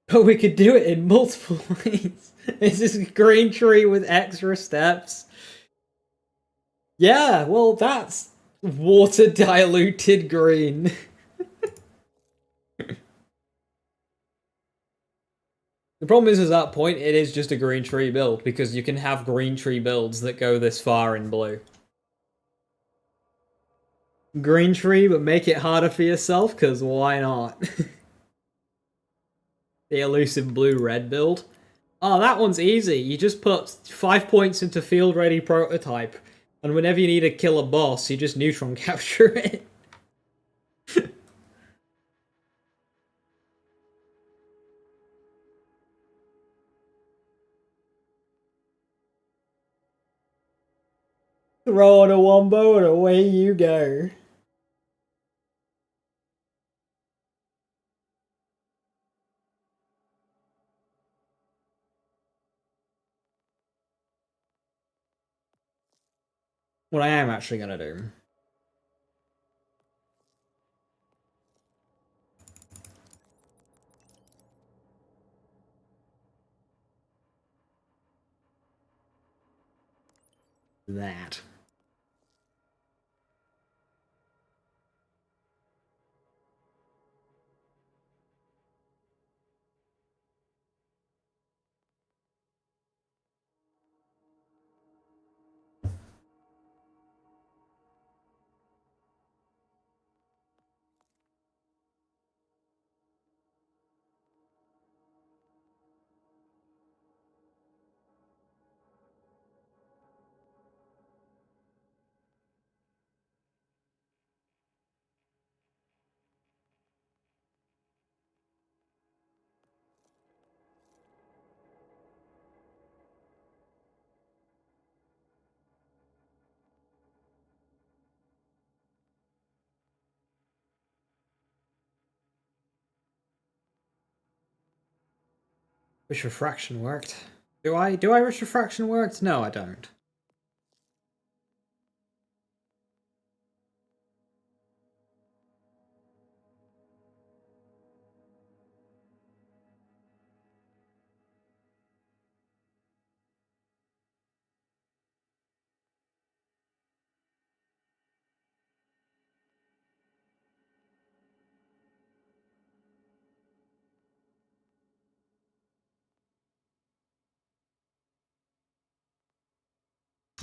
But we could do it in multiple ways. This is green tree with extra steps. Yeah, well, that's water diluted green. The problem is, at that point, it is just a green tree build, because you can have green tree builds that go this far in blue. Green tree, but make it harder for yourself, because why not? The elusive blue-red build. Oh, that one's easy. You just put 5 points into field-ready prototype, and whenever you need to kill a boss, you just neutron capture it. Throw on a wombo and away you go. What I am actually gonna do. That. Wish refraction worked. Do I wish refraction worked? No, I don't.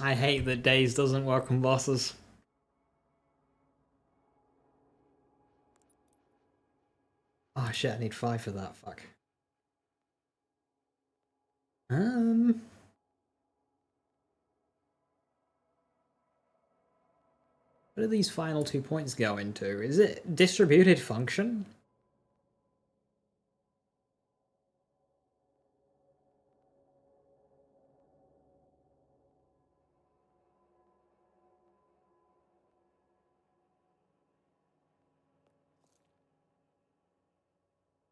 I hate that days doesn't work on bosses. Oh shit, I need 5 for that, fuck. What do these final 2 points go into? Is it distributed function?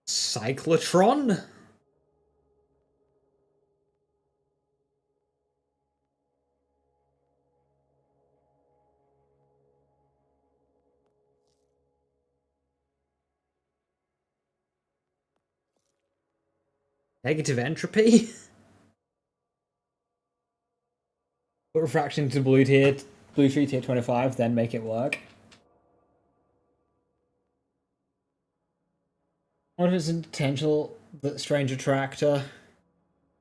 Cyclotron? Negative entropy? Put refraction to blue tree tier 25, then make it work. What if it's a potential that strange attractor?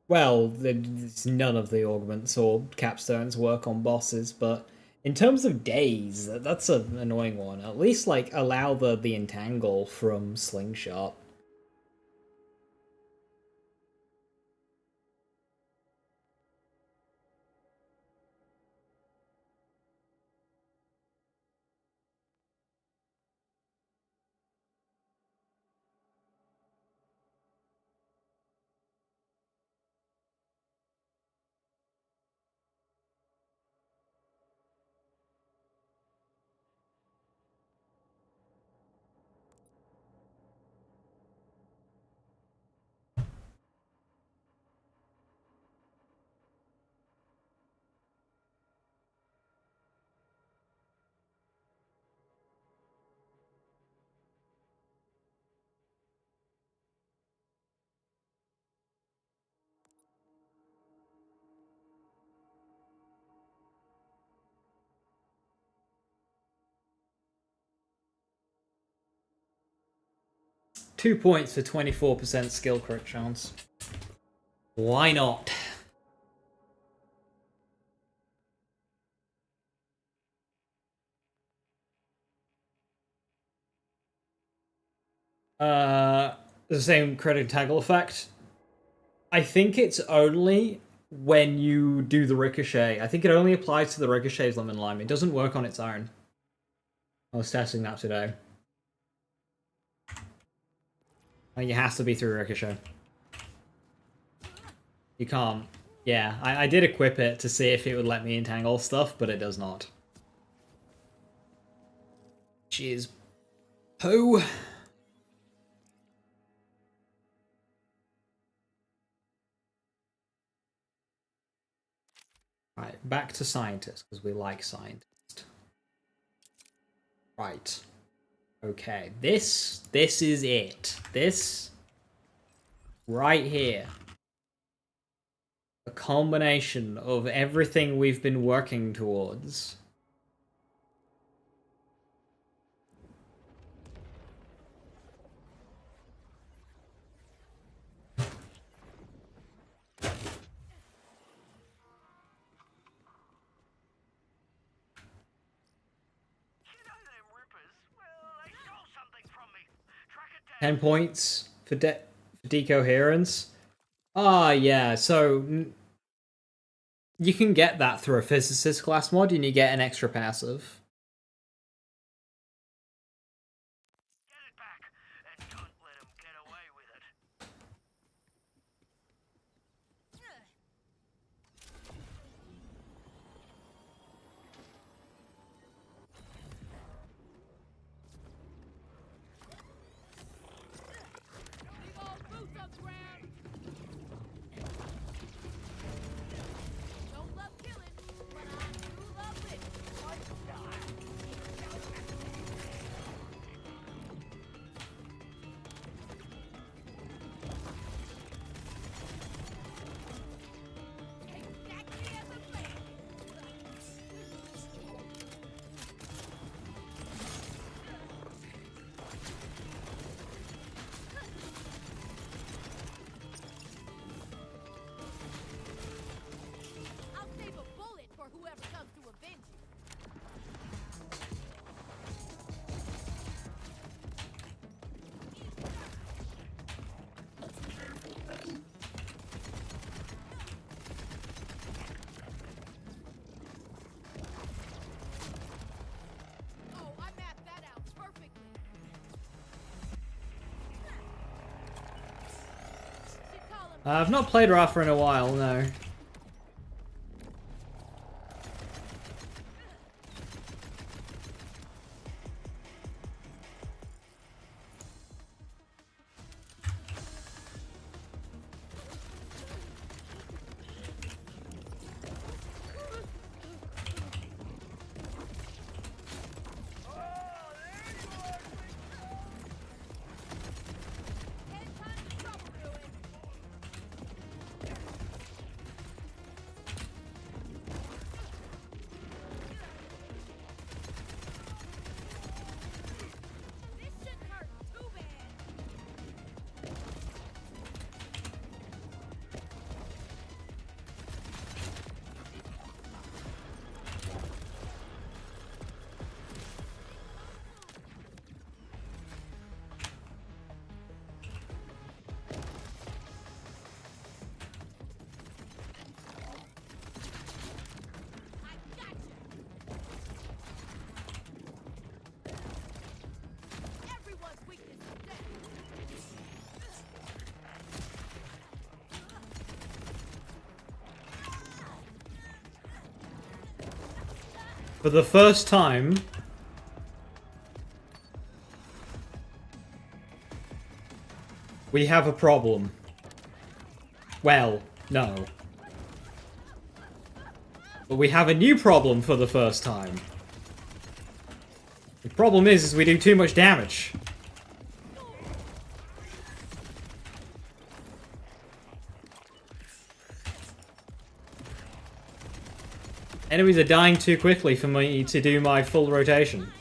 Well, none of the augments or capstones work on bosses, but in terms of days, that's an annoying one. At least like allow the entangle from slingshot. Two points for 24% skill crit chance. Why not? The same credit toggle effect. I think it's only when you do the ricochet. I think it only applies to the ricochet's lemon lime. It doesn't work on its own. I was testing that today. Like, it has to be through ricochet. You can't. Yeah, I did equip it to see if it would let me entangle stuff, but it does not. Cheers. Poo. Right, back to scientists, because we like scientists. Right. Okay, this is it. This right here. A combination of everything we've been working towards. them rippers? Well, they stole something from me. Track it down. 10 points for decoherence. Ah, yeah, so you can get that through a physicist class mod and you get an extra passive. Get it back, and don't let them get away with it. 'Leave all boots on the ground. I've not played Rafa in a while, no. For the first time, we have a problem. Well, no. But we have a new problem for the first time. The problem is we do too much damage. Enemies are dying too quickly for me to do my full rotation.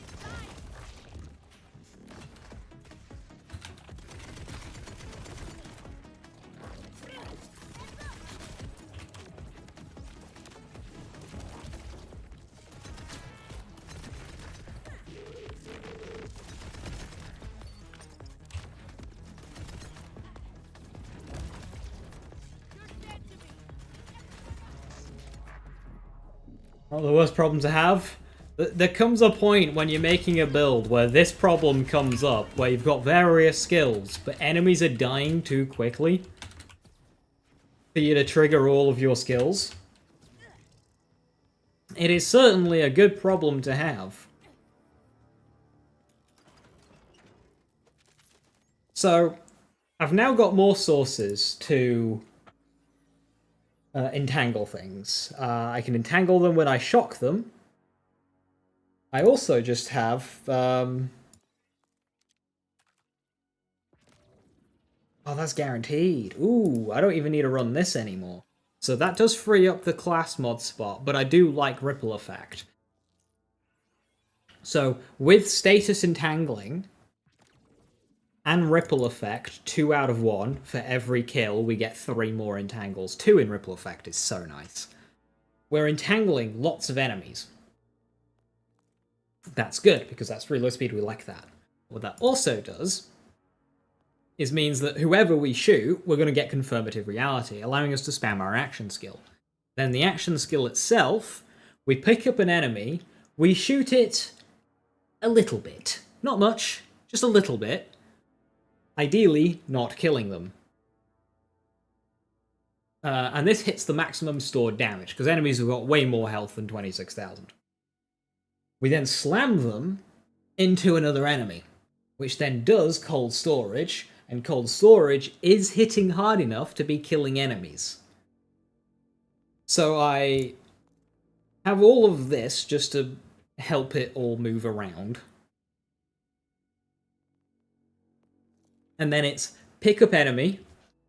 Not the worst problem to have. There comes a point when you're making a build where this problem comes up, where you've got various skills, but enemies are dying too quickly for you to trigger all of your skills. It is certainly a good problem to have. So, I've now got more sources to entangle things. I can entangle them when I shock them. I also just have... Oh, that's guaranteed. Ooh, I don't even need to run this anymore. So that does free up the class mod spot, but I do like Ripple Effect. So, with status entangling and Ripple Effect, 2 out of 1, for every kill we get 3 more entangles. 2 in Ripple Effect is so nice. We're entangling lots of enemies. That's good, because that's reload speed, we like that. What that also does is means that whoever we shoot, we're going to get confirmative reality, allowing us to spam our action skill. Then the action skill itself, we pick up an enemy, we shoot it a little bit. Not much, just a little bit. Ideally, not killing them. And this hits the maximum stored damage, because enemies have got way more health than 26,000. We then slam them into another enemy, which then does cold storage, and cold storage is hitting hard enough to be killing enemies. So I have all of this just to help it all move around. And then it's pick up enemy,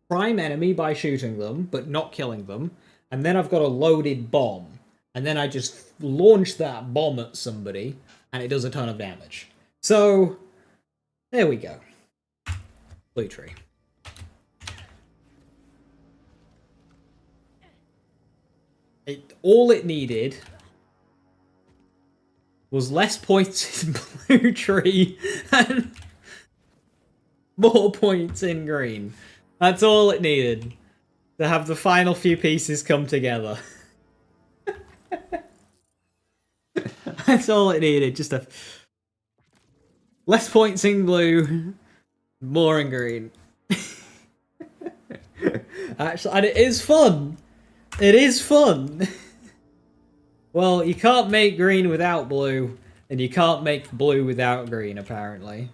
prime enemy by shooting them, but not killing them, and then I've got a loaded bomb. And then I just launch that bomb at somebody, and it does a ton of damage. So, there we go. Blue Tree. All it needed was less points in Blue Tree and more points in green. That's all it needed to have the final few pieces come together. That's all it needed. Just a less points in blue, more in green. Actually, and it is fun. It is fun. Well, you can't make green without blue, and you can't make blue without green, apparently.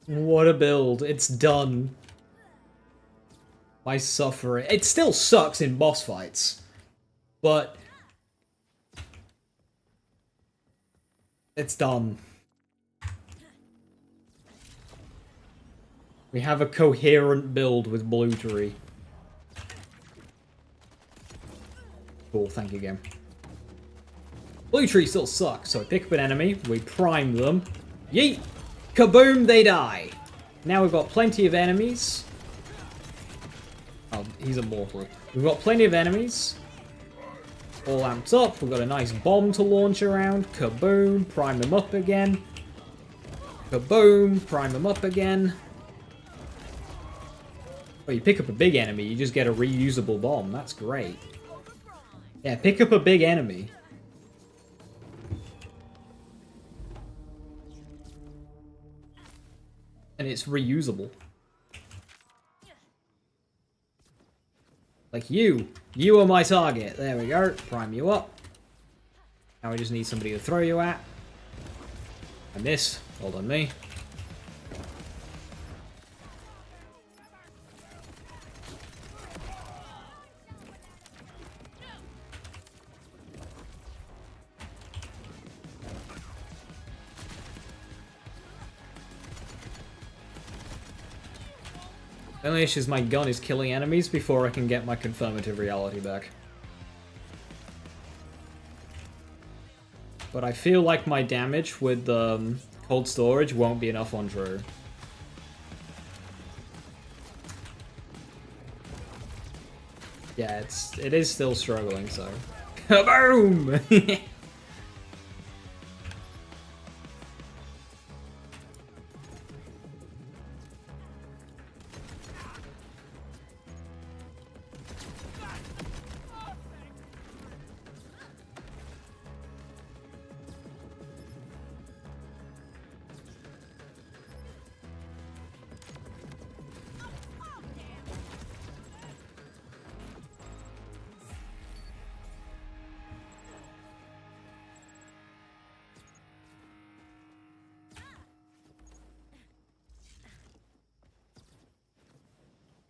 What a build. It's done. My suffering. It still sucks in boss fights, but it's done. We have a coherent build with Blue Tree. Cool, thank you, game. Blue Tree still sucks, so we pick up an enemy, we prime them, yeet! Kaboom, they die! Now we've got plenty of enemies. Oh, he's immortal. We've got plenty of enemies. All amped up, we've got a nice bomb to launch around. Kaboom, prime them up again. Kaboom, prime them up again. Oh, you pick up a big enemy, you just get a reusable bomb. That's great. Yeah, pick up a big enemy. And it's reusable. Like you. You are my target. There we go. Prime you up. Now we just need somebody to throw you at. I miss. Hold on me. The only issue is my gun is killing enemies before I can get my confirmative reality back. But I feel like my damage with cold storage won't be enough on Drew. Yeah, it is still struggling, so. Kaboom!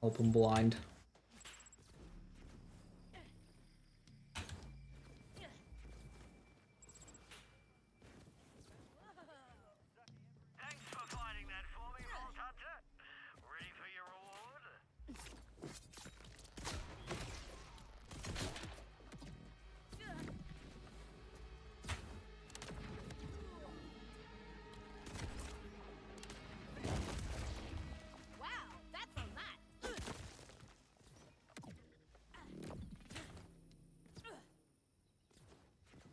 Open blind. Thanks for finding that for me, Vault Hunter. Ready for your reward? Wow, that's a lot.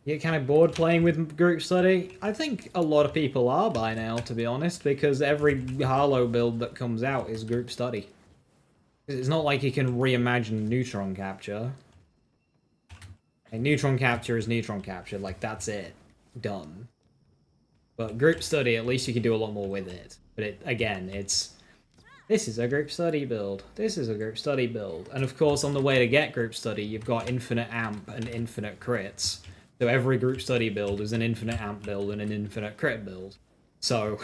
You get kind of bored playing with group study? I think a lot of people are by now, to be honest, because every Harlowe build that comes out is group study. It's not like you can reimagine neutron capture. Neutron capture is neutron capture, like that's it. Done. But group study, at least you can do a lot more with it. But again, this is a group study build. This is a group study build. And of course, on the way to get group study, you've got infinite amp and infinite crits. So every group study build is an infinite amp build and an infinite crit build. So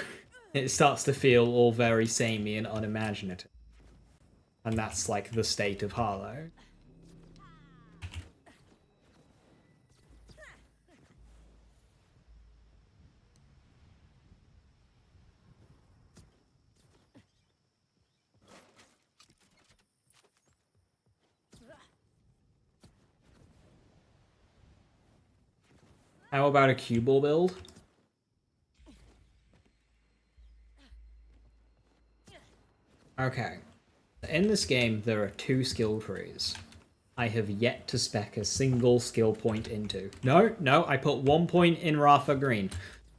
it starts to feel all very samey and unimaginative. And that's like the state of Harlowe. How about a Cubal build? Okay. In this game, there are 2 skill trees. I have yet to spec a single skill point into. No, I put 1 point in Rafa Green.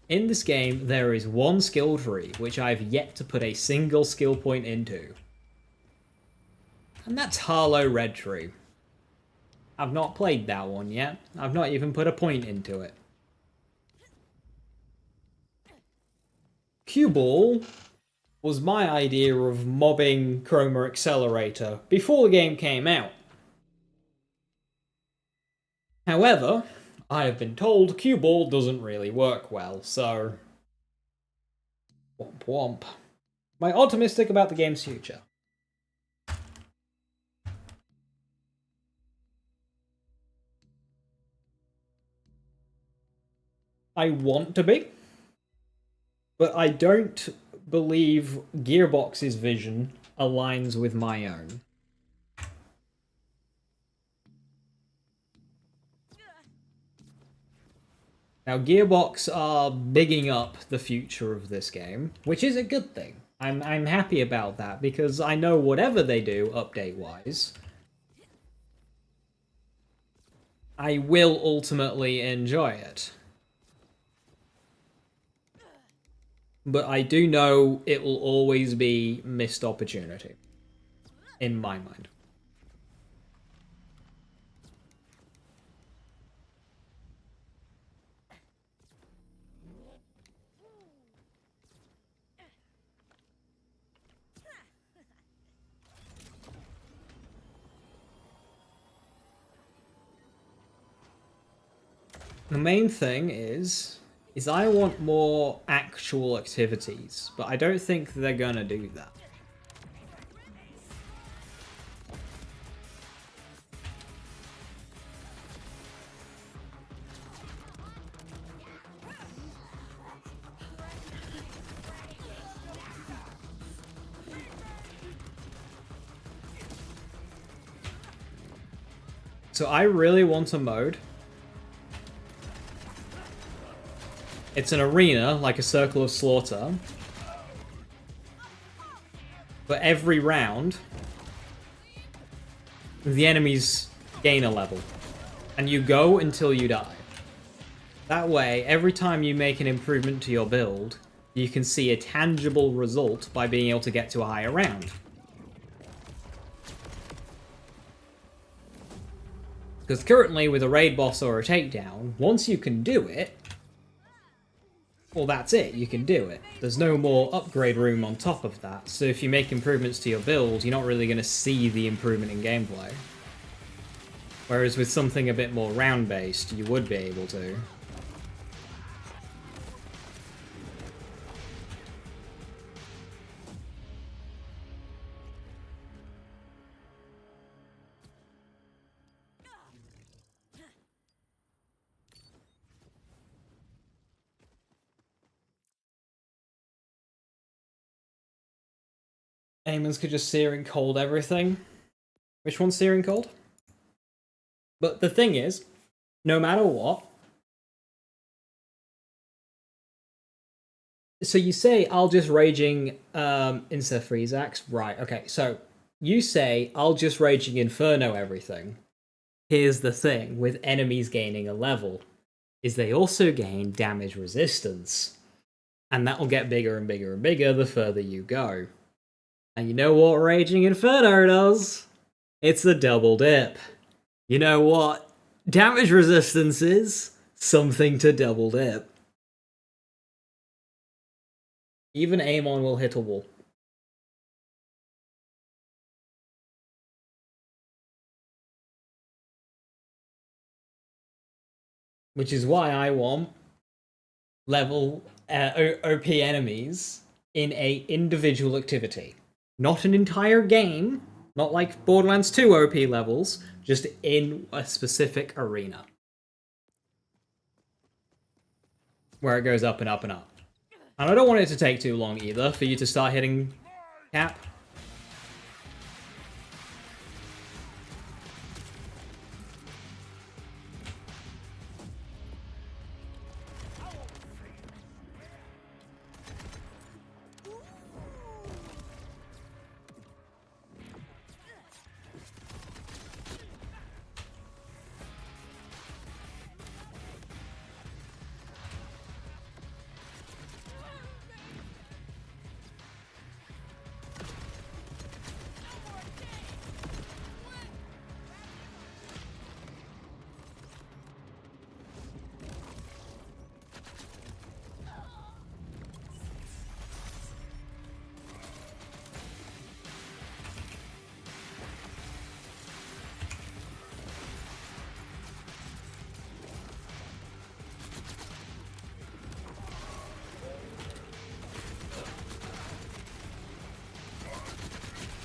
In this game, there is 1 skill tree, which I have yet to put a single skill point into. And that's Harlowe Red Tree. I've not played that one yet. I've not even put a point into it. Cue Ball was my idea of mobbing Chroma Accelerator before the game came out. However, I have been told Cue Ball doesn't really work well, so... Womp womp. Am I optimistic about the game's future? I want to be, but I don't believe Gearbox's vision aligns with my own. Now, Gearbox are bigging up the future of this game, which is a good thing. I'm happy about that, because I know whatever they do, update-wise, I will ultimately enjoy it. But I do know it will always be missed opportunity, in my mind. The main thing is I want more actual activities, but I don't think they're gonna do that. So I really want a mode. It's an arena, like a Circle of Slaughter. But every round, the enemies gain a level. And you go until you die. That way, every time you make an improvement to your build, you can see a tangible result by being able to get to a higher round. Because currently, with a raid boss or a takedown, once you can do it, well, that's it, you can do it. There's no more upgrade room on top of that, so if you make improvements to your build, you're not really going to see the improvement in gameplay. Whereas with something a bit more round-based, you would be able to. Amon's could just searing cold everything. Which one's searing cold? But the thing is, no matter what... So you say, I'll just raging Insta Freezax. Right, okay, so you say, I'll just raging Inferno everything. Here's the thing, with enemies gaining a level, is they also gain damage resistance. And that will get bigger and bigger and bigger the further you go. And you know what Raging Inferno does? It's a double dip. You know what damage resistance is? Something to double dip. Even Amon will hit a wall. Which is why I want level OP enemies in a individual activity. Not an entire game, not like Borderlands 2 OP levels, just in a specific arena. Where it goes up and up and up. And I don't want it to take too long either for you to start hitting cap.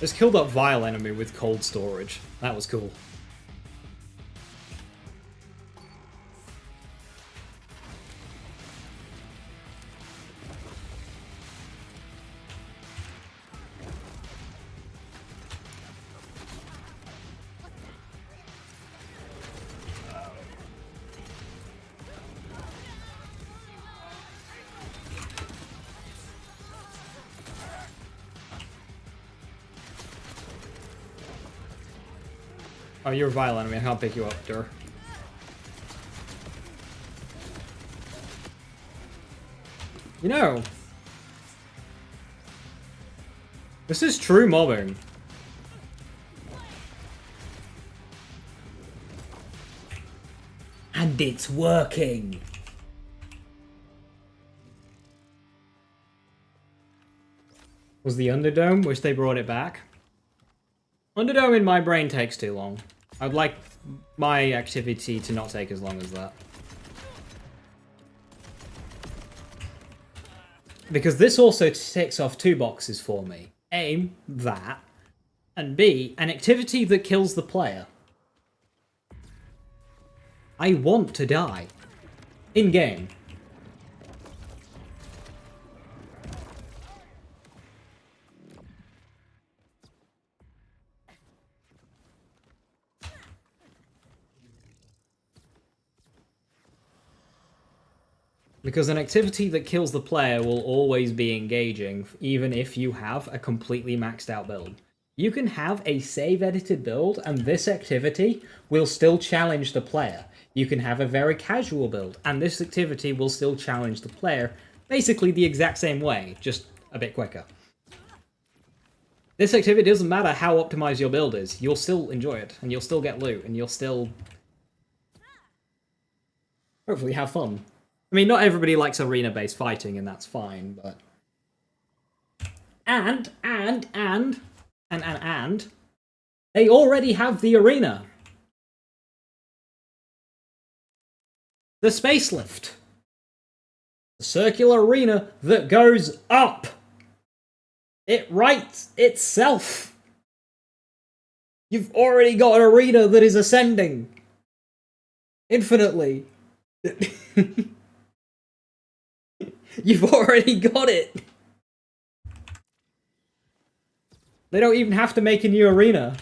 Just killed that vile enemy with cold storage. That was cool. Oh, you're a vile enemy. I can't pick you up, Dur. You know, this is true mobbing. And it's working. Was the Underdome? Wish they brought it back. Underdome in my brain takes too long. I'd like my activity to not take as long as that. Because this also ticks off 2 boxes for me. A, that. And B, an activity that kills the player. I want to die. In-game. Because an activity that kills the player will always be engaging, even if you have a completely maxed out build. You can have a save edited build, and this activity will still challenge the player. You can have a very casual build, and this activity will still challenge the player, basically the exact same way, just a bit quicker. This activity doesn't matter how optimized your build is, you'll still enjoy it, and you'll still get loot, and you'll still hopefully have fun. I mean, not everybody likes arena-based fighting, and that's fine, but... And, they already have the arena. The space lift. The circular arena that goes up. It writes itself. You've already got an arena that is ascending. Infinitely. You've already got it. They don't even have to make a new arena.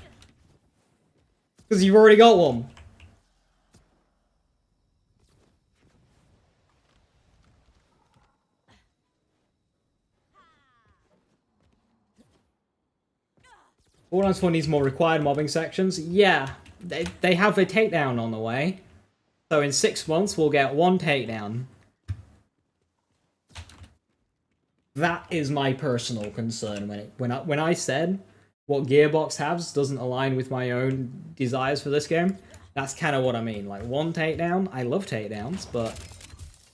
Because you've already got one. Borderlands 4 needs more required mobbing sections. Yeah, they have a takedown on the way. So in 6 months we'll get 1 takedown. That is my personal concern when I said what Gearbox has doesn't align with my own desires for this game. That's kind of what I mean. Like 1 takedown. I love takedowns, but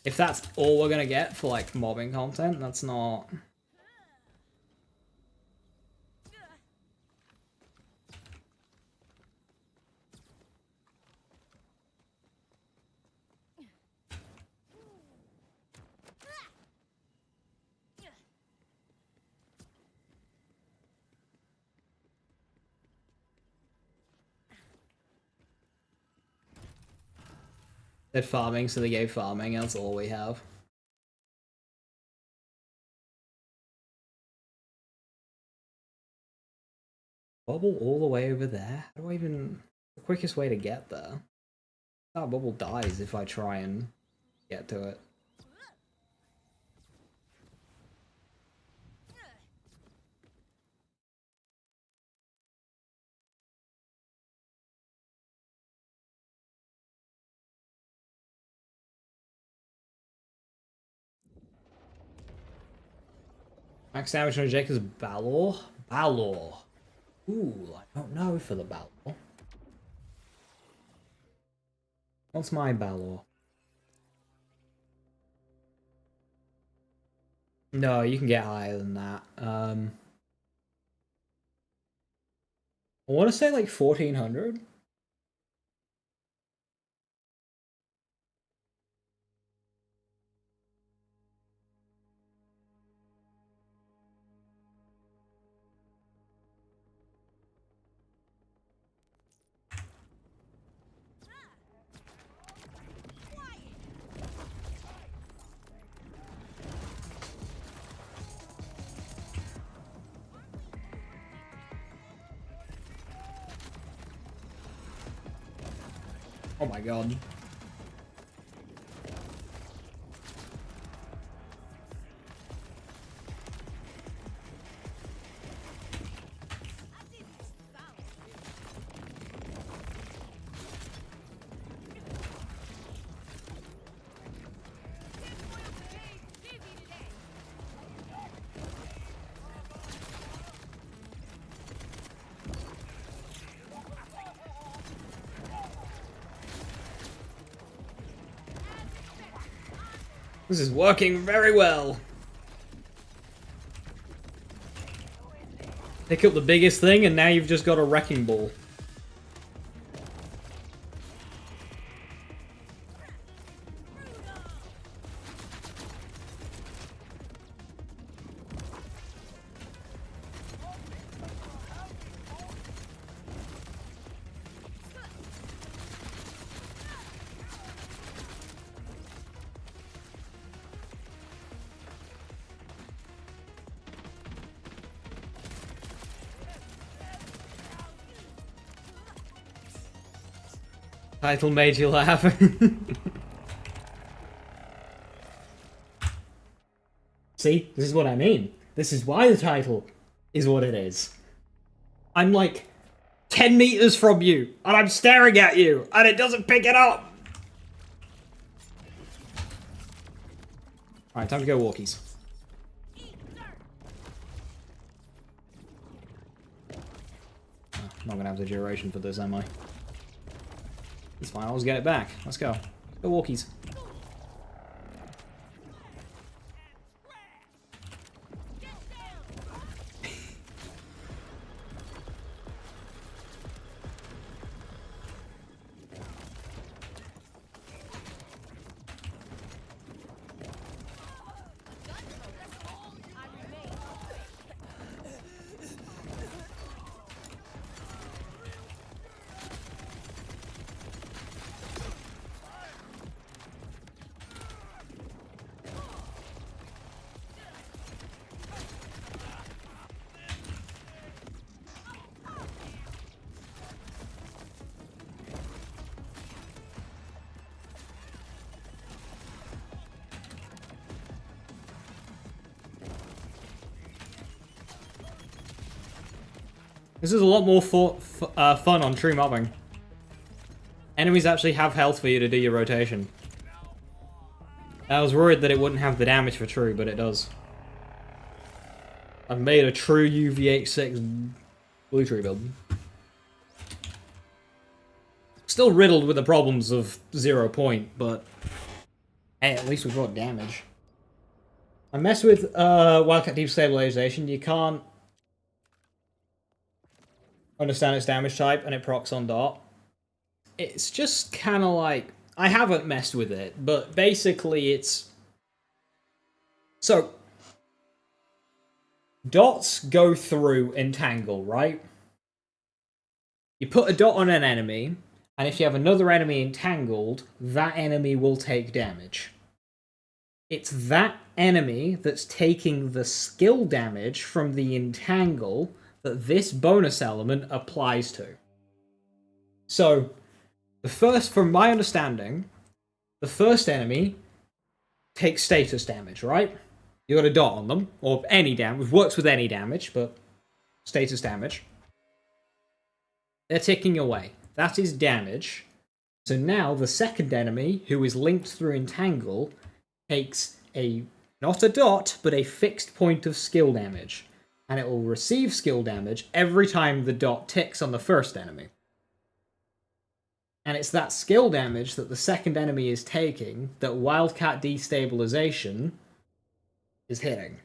if that's all we're gonna get for like mobbing content, that's not. Said farming, so they gave farming, that's all we have. Bubble all the way over there? How do I even... The quickest way to get there? That bubble dies if I try and get to it. Max damage on Jake is Balor? Balor. Ooh, I don't know for the Balor. What's my Balor? No, you can get higher than that. I want to say like 1400. Oh my god. This is working very well. Pick up the biggest thing and now you've just got a wrecking ball. Title made you laugh. See, this is what I mean. This is why the title is what it is. I'm like 10 meters from you, and I'm staring at you, and it doesn't pick it up. Alright, time to go walkies. Oh, I'm not gonna have the duration for this, am I? It's fine, I'll just get it back. Let's go. Go walkies. This is a lot more fun on true mobbing. Enemies actually have health for you to do your rotation. I was worried that it wouldn't have the damage for true, but it does. I've made a true UVH6 Blue Tree build. Still riddled with the problems of 0 point, but hey, at least we've got damage. I mess with Wildcat Deep Stabilization. You can't understand its damage type, and it procs on dot. It's just kind of like... I haven't messed with it, but basically it's... So, dots go through Entangle, right? You put a dot on an enemy, and if you have another enemy entangled, that enemy will take damage. It's that enemy that's taking the skill damage from the entangle that this bonus element applies to. So, from my understanding, the first enemy takes status damage, right? You got a dot on them, or any damage, works with any damage, but status damage. They're ticking away. That is damage. So now the second enemy, who is linked through Entangle, takes not a dot, but a fixed point of skill damage. And it will receive skill damage every time the dot ticks on the first enemy. And it's that skill damage that the second enemy is taking that Wildcat Destabilization is hitting.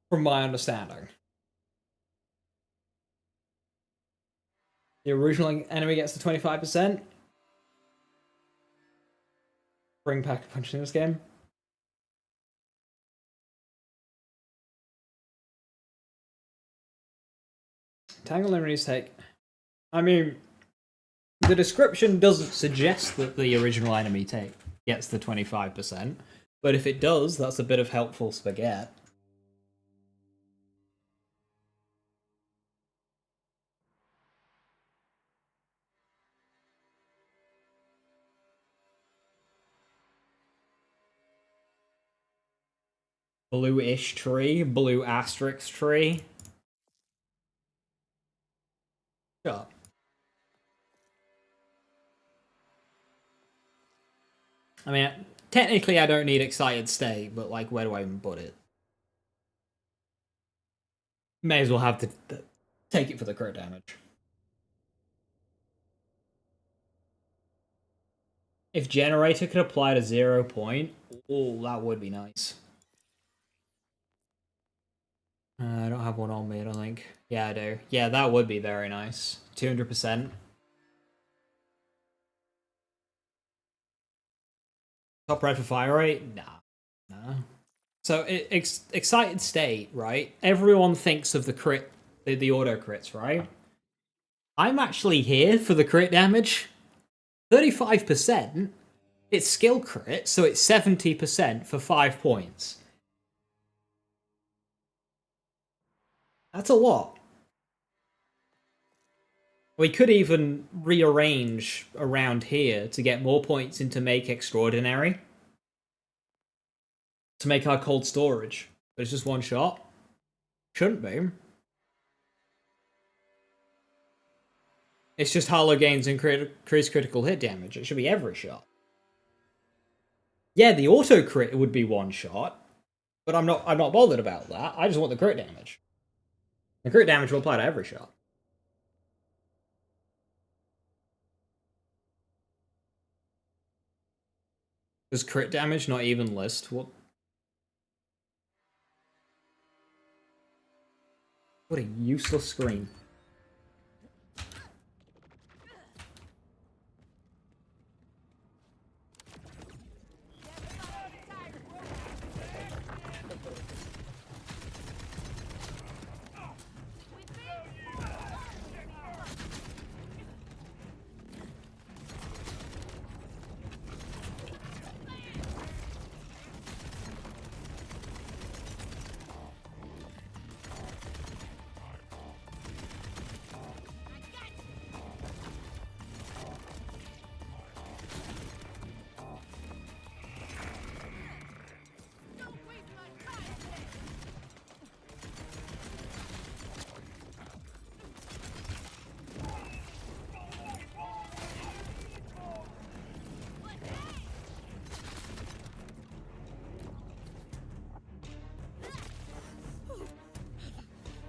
From my understanding. The original enemy gets the 25%. Bring pack a punch in this game. Tangle enemies take... I mean, the description doesn't suggest that the original enemy gets the 25%, but if it does, that's a bit of helpful spaghetti. Blue-ish tree, blue asterisk tree. Shut up. I mean, technically I don't need excited state, but like, where do I even put it? May as well have to take it for the crit damage. If generator could apply to 0 point, oh, that would be nice. I don't have one on me, I don't think. Yeah, I do. Yeah, that would be very nice. 200%. Top red for fire rate? Nah. So, excited state, right? Everyone thinks of the crit, the auto crits, right? I'm actually here for the crit damage. 35%. It's skill crit, so it's 70% for 5 points. That's a lot. We could even rearrange around here to get more points into make extraordinary. To make our cold storage. But it's just one shot. Shouldn't be. It's just Harlowe gains increased critical hit damage. It should be every shot. Yeah, the auto crit would be one shot, but I'm not bothered about that. I just want the crit damage. The crit damage will apply to every shot. Does crit damage not even list what? What a useless screen.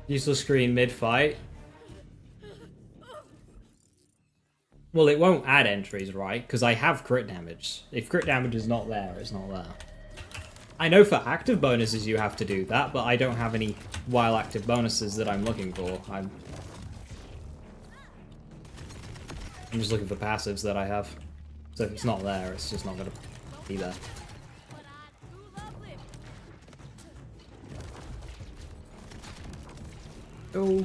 Useless screen mid-fight. Well, it won't add entries, right? Because I have crit damage. If crit damage is not there, it's not there. I know for active bonuses you have to do that, but I don't have any while active bonuses that I'm looking for. I'm just looking for passives that I have. So if it's not there, it's just not going to be there. Oh.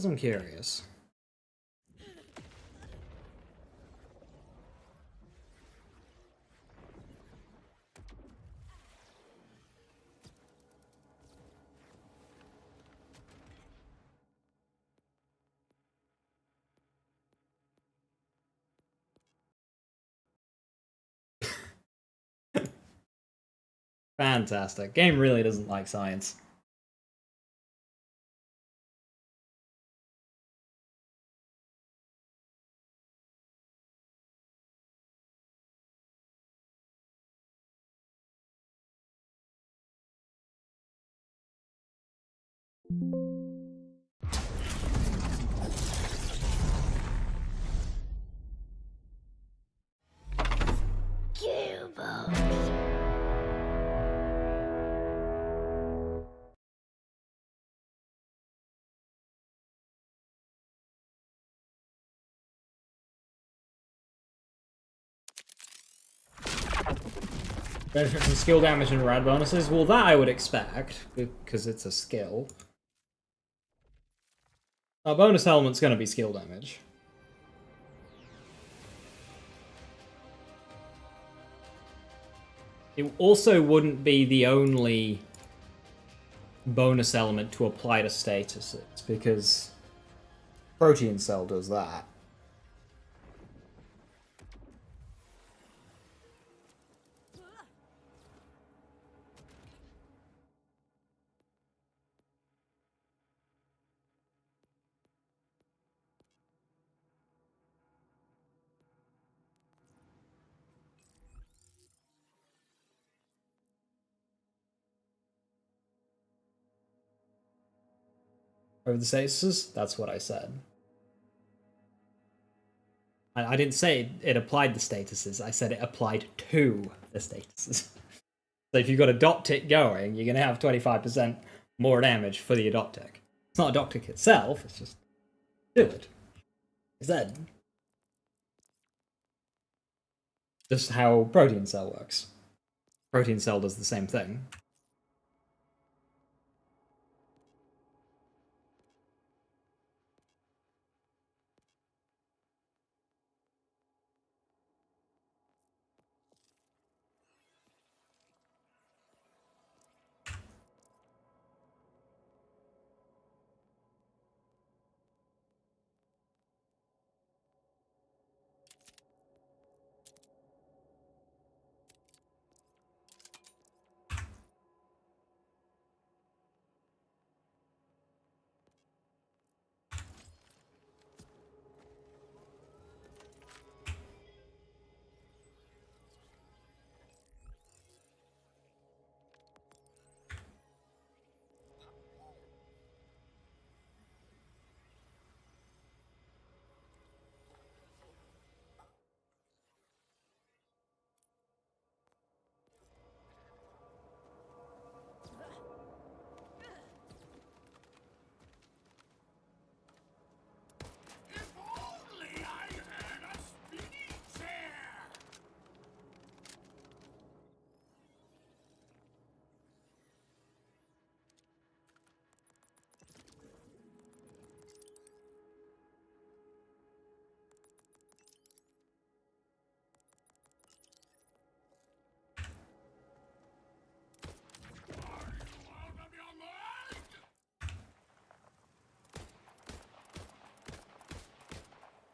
I'm curious. Fantastic. Game really doesn't like science. Benefit from skill damage and rad bonuses? Well, that I would expect, because it's a skill. Our bonus element's going to be skill damage. It also wouldn't be the only bonus element to apply to statuses, because Protein Cell does that. Over the statuses? That's what I said. I didn't say it applied the statuses, I said it applied to the statuses. So if you've got a dot tick going, you're going to have 25% more damage for the dot tick. It's not a dot tick itself, it's just do it. Is that just how Protein Cell works? Protein Cell does the same thing.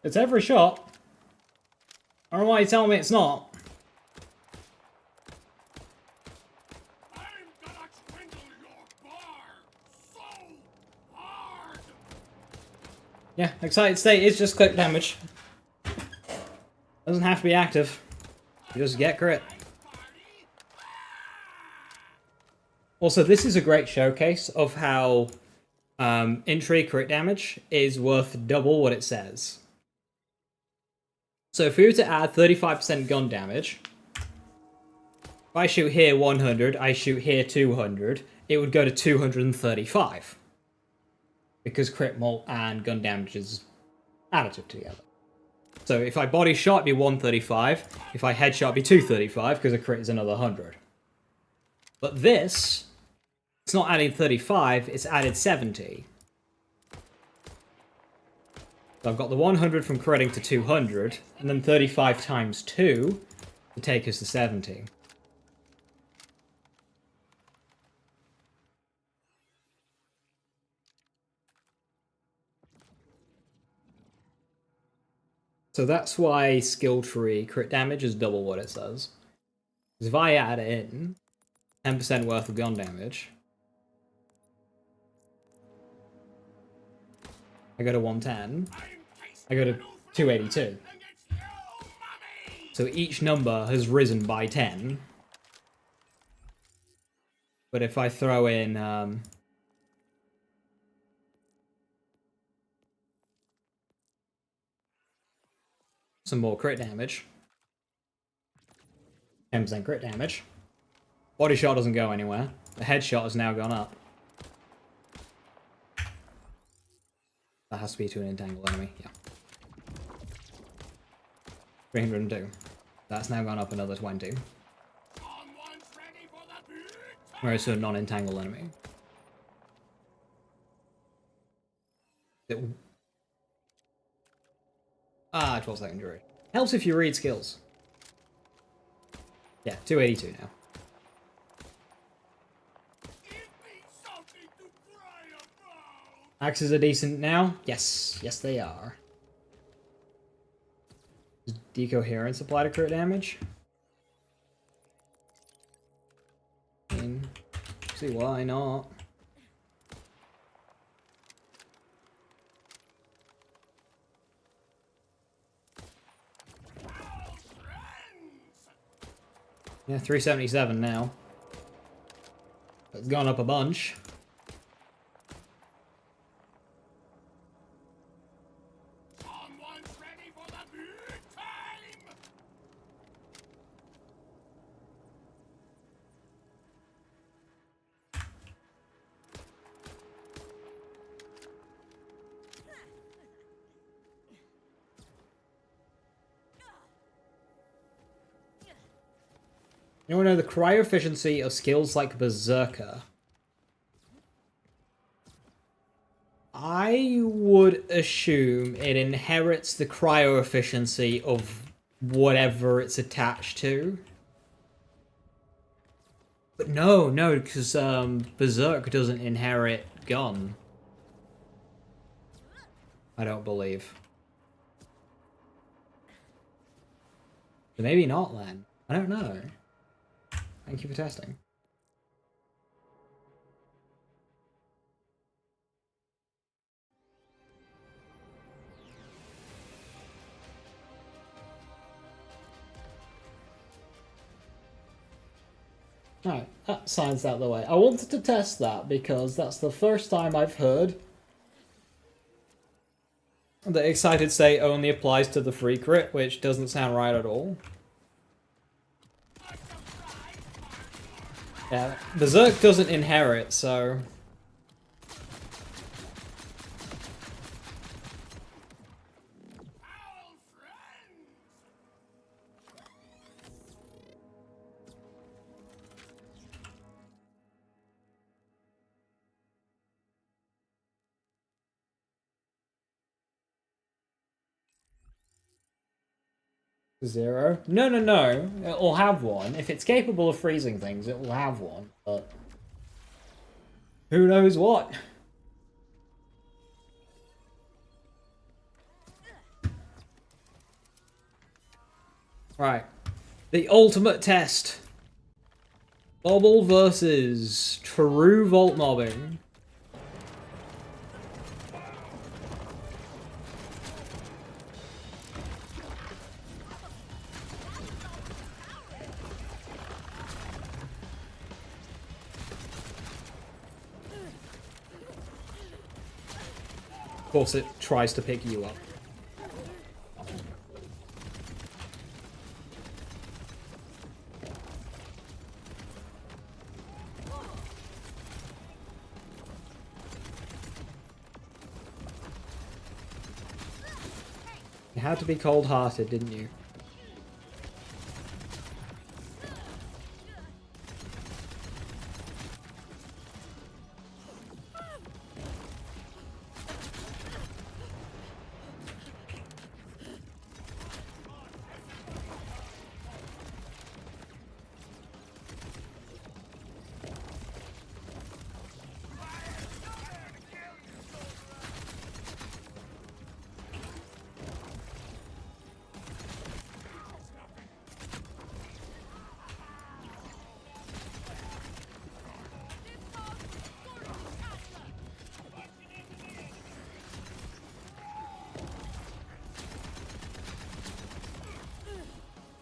It's every shot. I don't know why you're telling me it's not. I'm gonna swindle your bar so hard. Yeah, Excited State is just click damage. Doesn't have to be active. You just get crit. Also, this is a great showcase of how entry crit damage is worth double what it says. So if we were to add 35% gun damage, if I shoot here 100, I shoot here 200, it would go to 235. Because crit mult and gun damage is additive together. So if I body shot, it'd be 135. If I headshot, it'd be 235, because a crit is another 100. But this, it's not adding 35, it's added 70. So I've got the 100 from critting to 200, and then 35 times 2 to take us to 70. So that's why skill tree crit damage is double what it says. Because if I add in 10% worth of gun damage, I go to 110, I go to 282. So each number has risen by 10. But if I throw in some more crit damage, 10% crit damage, body shot doesn't go anywhere. The headshot has now gone up. That has to be to an entangled enemy, yeah. 302. That's now gone up another 20. Whereas to a non-entangled enemy. 12-second duration. Helps if you read skills. Yeah, 282 now. Axes are decent now? Yes. Yes, they are. Does decoherence apply to crit damage? I mean, see why not. Yeah, 377 now. It's gone up a bunch. Someone's ready for the big time! You want to know the cryo efficiency of skills like Berserker? I would assume it inherits the cryo efficiency of whatever it's attached to. But no, because Berserk doesn't inherit gun. I don't believe. So maybe not then. I don't know. Thank you for testing. Alright, that science out the way. I wanted to test that because that's the first time I've heard that Excited State only applies to the free crit, which doesn't sound right at all. Yeah, Berserk doesn't inherit, so... Zero? No. It'll have one. If it's capable of freezing things, it will have one, but... who knows what? Right. The ultimate test. Bobble versus true vault mobbing. Of course, it tries to pick you up. You had to be cold-hearted, didn't you?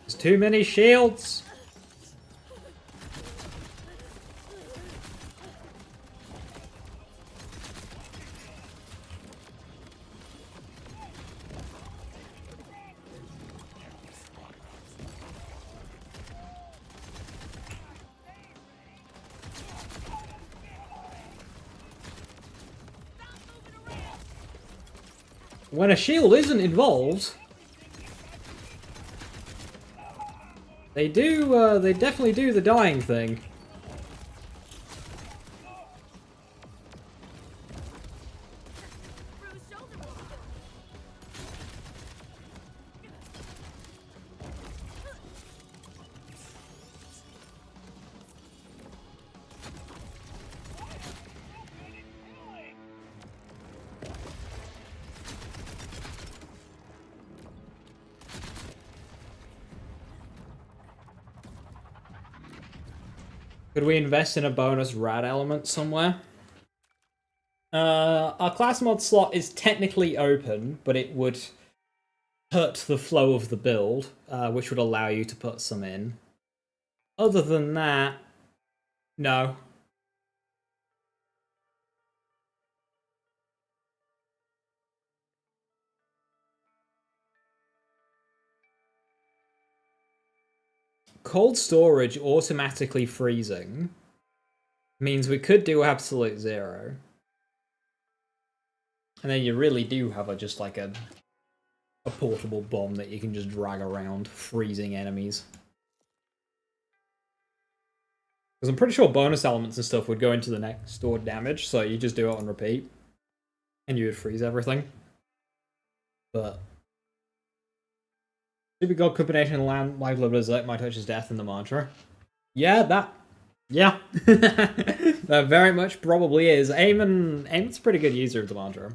There's too many shields! When a shield isn't involved, they definitely do the dying thing. Could we invest in a bonus rad element somewhere? Our class mod slot is technically open, but it would hurt the flow of the build, which would allow you to put some in. Other than that, no. Cold storage automatically freezing means we could do absolute zero. And then you really do have just like a portable bomb that you can just drag around, freezing enemies. Because I'm pretty sure bonus elements and stuff would go into the next stored damage, so you just do it on repeat. And you would freeze everything. But Super God combination and land live blood berserk might touch his death in the mantra. Yeah, that. Yeah. That very much probably is. Amon's a pretty good user of the mantra.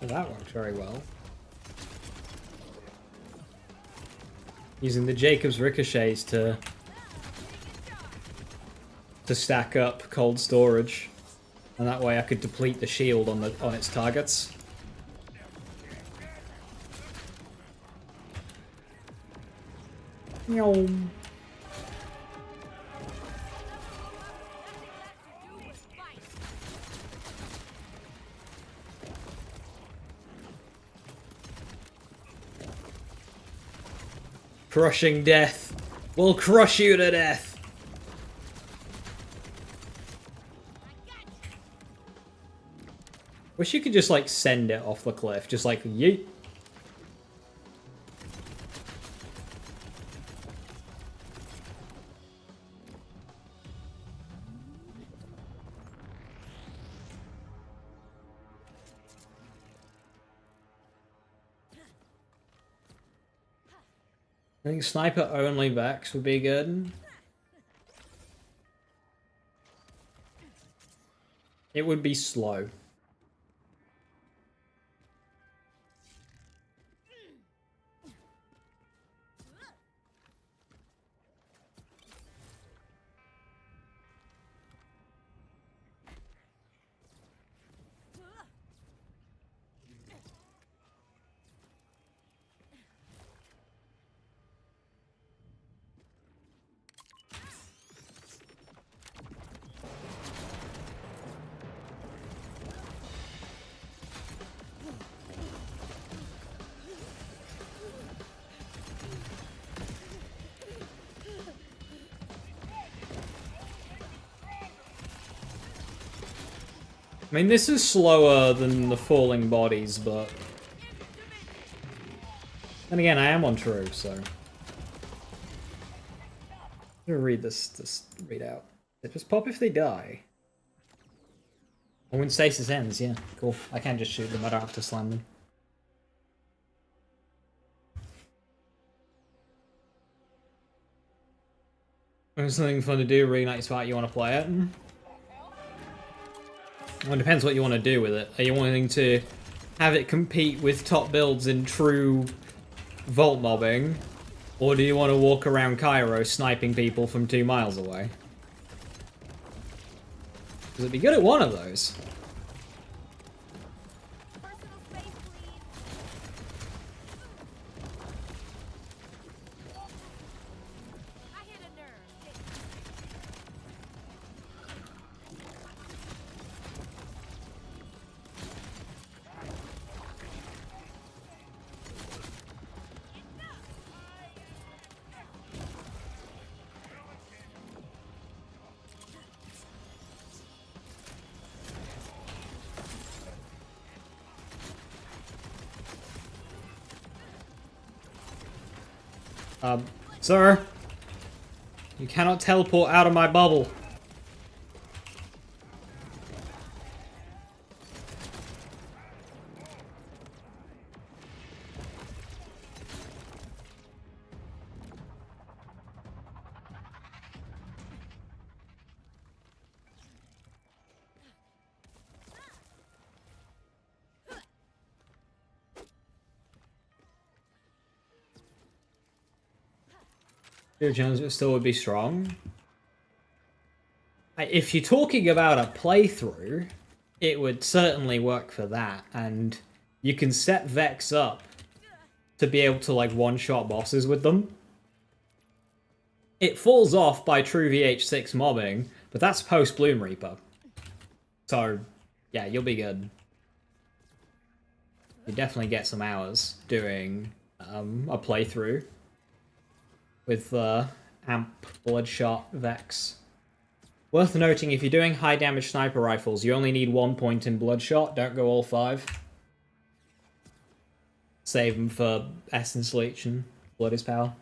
That worked very well. Using the Jacob's ricochets to stack up cold storage, and that way I could deplete the shield on its targets. No. Crushing death will crush you to death. Wish you could just like send it off the cliff, just like yeet. I think sniper only Vex would be good. It would be slow. I mean, this is slower than the falling bodies, but then again, I am on true, so I'm gonna read this readout. They just pop if they die. Or when stasis ends, yeah, cool. I can just shoot them, I don't have to slam them. There's something fun to do, reignite spark, you want to play it? Well, it depends what you want to do with it. Are you wanting to have it compete with top builds in true vault mobbing? Or do you want to walk around Cairo sniping people from 2 miles away? Because it'd be good at one of those. Personal space, please. I hit a nerve. Sir? You cannot teleport out of my bubble. Jones still would be strong. If you're talking about a playthrough, it would certainly work for that, and you can set Vex up to be able to like one-shot bosses with them. It falls off by true VH6 mobbing, but that's post Bloom Reaper. So, yeah, you'll be good. You definitely get some hours doing a playthrough with Amp, Bloodshot, Vex. Worth noting, if you're doing high damage sniper rifles, you only need 1 point in Bloodshot, don't go all 5. Save them for Essence Leech and Blood is Power.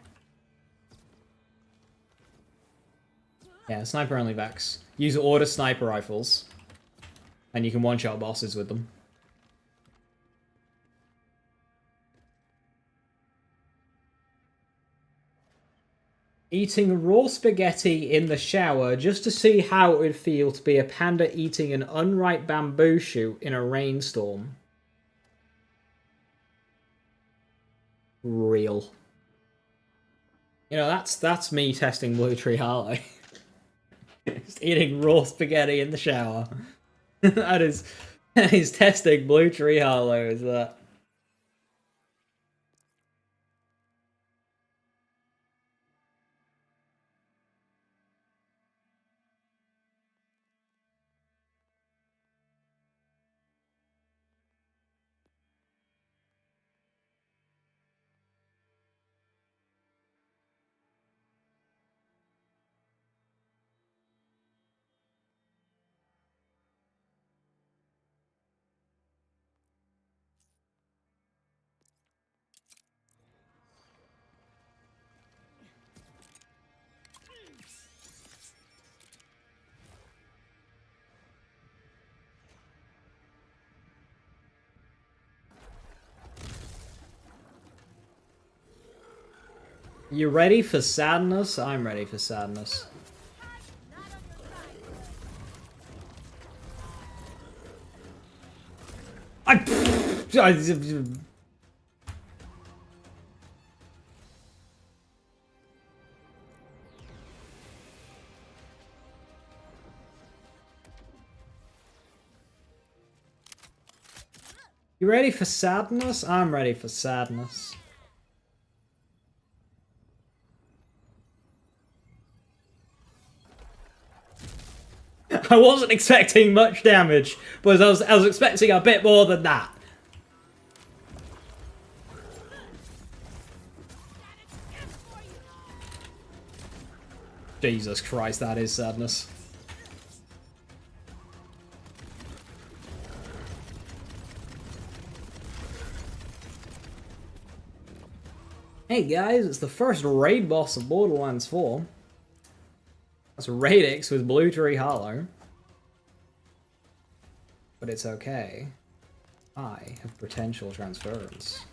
Yeah, sniper only Vex. Use order sniper rifles, and you can one-shot bosses with them. Eating raw spaghetti in the shower just to see how it would feel to be a panda eating an unripe bamboo shoot in a rainstorm. Real. You know, that's me testing Blue Tree Harlowe. Just eating raw spaghetti in the shower. that is testing Blue Tree Harlowe, is that? You ready for sadness? I'm ready for sadness. You ready for sadness? I'm ready for sadness. I wasn't expecting much damage, but I was expecting a bit more than that. Jesus Christ, that is sadness. Hey guys, it's the first raid boss of Borderlands 4. That's Radix with Blue Tree Harlowe. But it's okay. I have potential transference.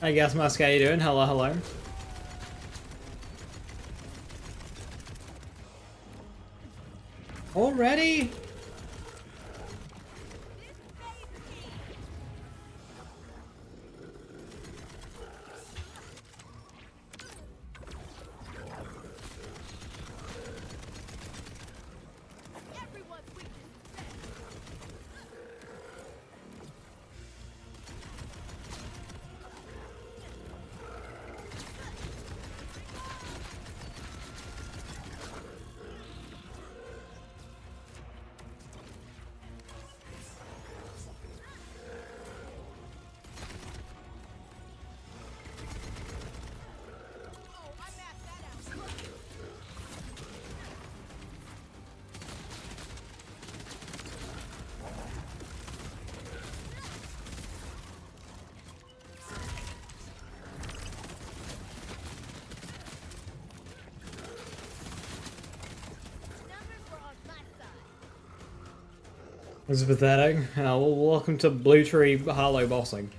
I guess, Musk, how you doing? Hello, hello. Already? This is pathetic. Well, welcome to Blue Tree Harlowe bossing.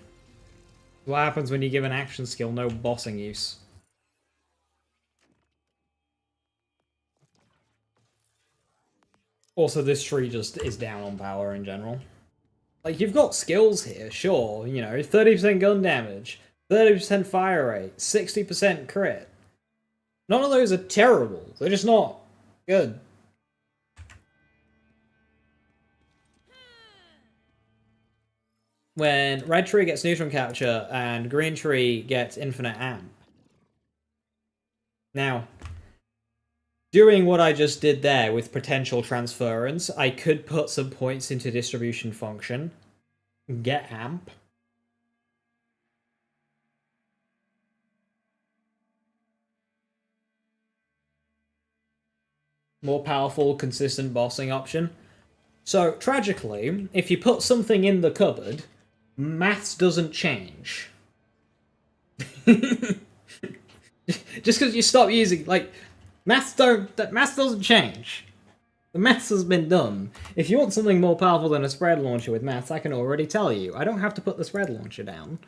What happens when you give an action skill no bossing use? Also, this tree just is down on power in general. Like, you've got skills here, sure, you know, 30% gun damage, 30% fire rate, 60% crit. None of those are terrible, they're just not good. When red tree gets neutron capture and green tree gets infinite amp. Now, doing what I just did there with potential transference, I could put some points into distribution function, get amp. More powerful, consistent bossing option. So, tragically, if you put something in the cupboard, maths doesn't change. Just because you stop using, like, maths doesn't change. The maths has been done. If you want something more powerful than a spread launcher with maths, I can already tell you. I don't have to put the spread launcher down.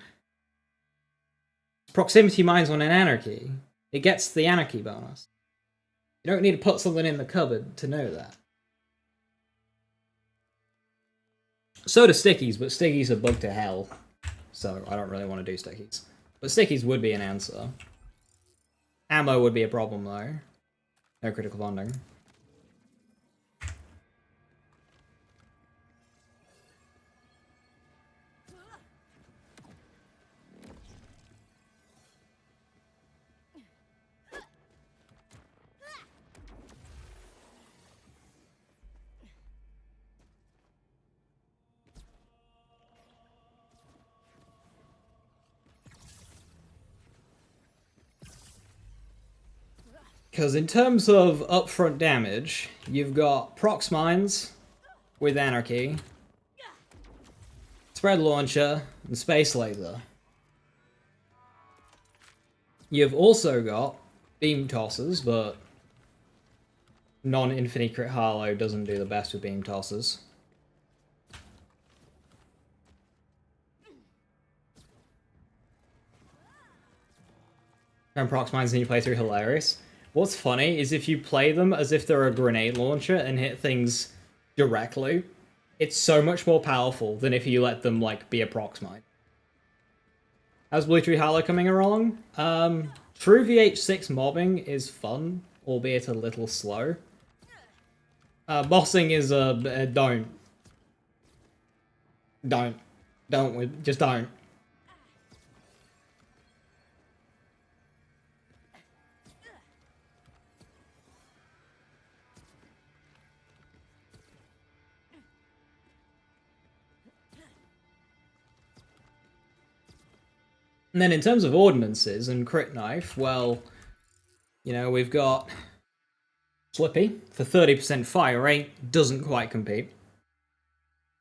Proximity mines on an anarchy. It gets the anarchy bonus. You don't need to put something in the cupboard to know that. So do stickies, but stickies are bugged to hell. So I don't really want to do stickies. But stickies would be an answer. Ammo would be a problem though. No critical bonding. Because in terms of upfront damage, you've got Prox Mines with Anarchy, Spread Launcher, and Space Laser. You've also got Beam Tossers, but non-Infinity Crit Harlowe doesn't do the best with Beam Tossers. And Prox Mines in your playthrough hilarious. What's funny is if you play them as if they're a grenade launcher and hit things directly, it's so much more powerful than if you let them, like, be a prox mine. How's Blue Tree Harlowe coming along? True VH6 mobbing is fun, albeit a little slow. Bossing is don't. Just don't. And then in terms of ordnances and crit knife, well, you know, we've got Slippy for 30% fire rate, doesn't quite compete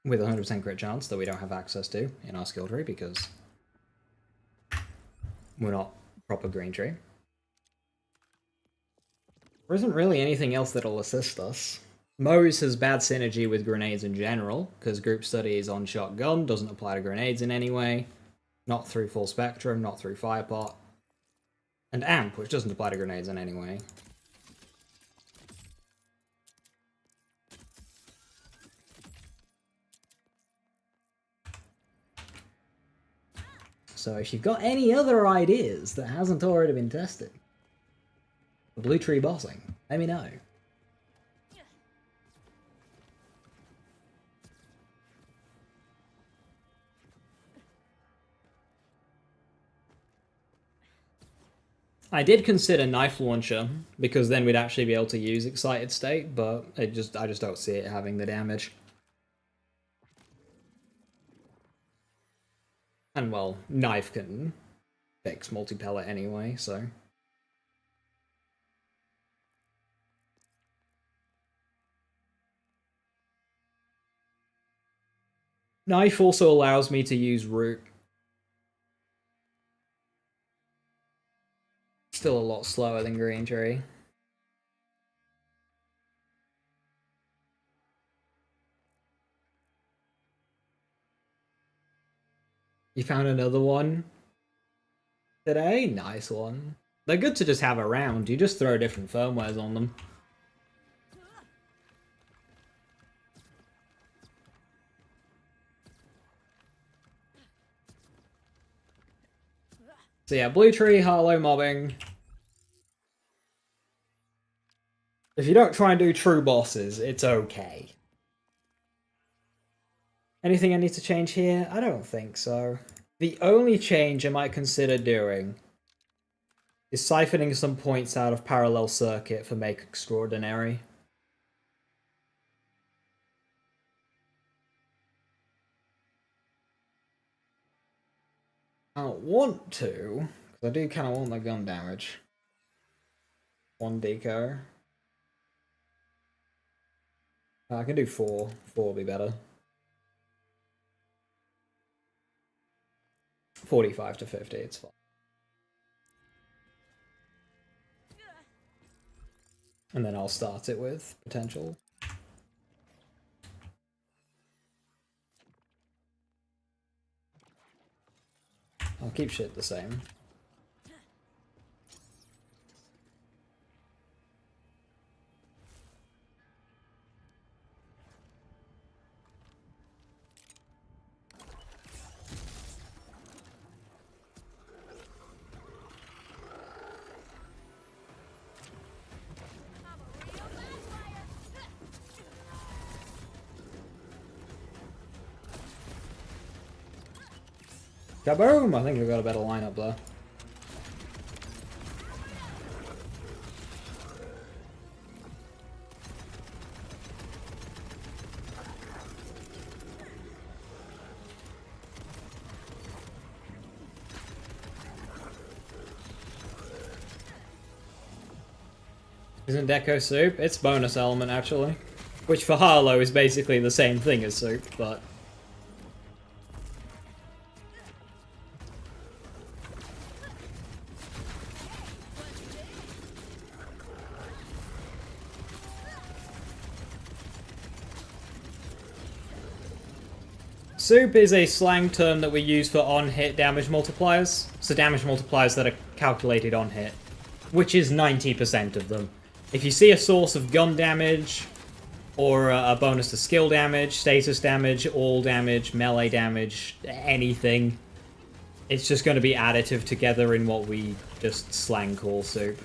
with 100% crit chance that we don't have access to in our skill tree because we're not proper green tree. There isn't really anything else that'll assist us. Mose has bad synergy with grenades in general, because group study is on shotgun, doesn't apply to grenades in any way. Not through full spectrum, not through firepot. And amp, which doesn't apply to grenades in any way. So if you've got any other ideas that hasn't already been tested for Blue Tree bossing, let me know. I did consider knife launcher, because then we'd actually be able to use excited state, but I just don't see it having the damage. And well, knife can fix multi-pellet anyway, so. Knife also allows me to use root. Still a lot slower than green tree. You found another one today? Nice one. They're good to just have around. You just throw different firmwares on them. So yeah, Blue Tree, Harlowe mobbing. If you don't try and do true bosses, it's okay. Anything I need to change here? I don't think so. The only change I might consider doing is siphoning some points out of Parallel Circuit for Make Extraordinary. I don't want to, because I do kind of want my gun damage. One deco. I can do 4. 4 will be better. 45 to 50, it's fine. And then I'll start it with potential. I'll keep shit the same. Kaboom! I think we've got a better lineup there. Isn't Deco soup? It's bonus element, actually. Which for Harlowe is basically the same thing as soup, but... Soup is a slang term that we use for on-hit damage multipliers. So damage multipliers that are calculated on hit, which is 90% of them. If you see a source of gun damage, or a bonus to skill damage, status damage, all damage, melee damage, anything, it's just going to be additive together in what we just slang call soup.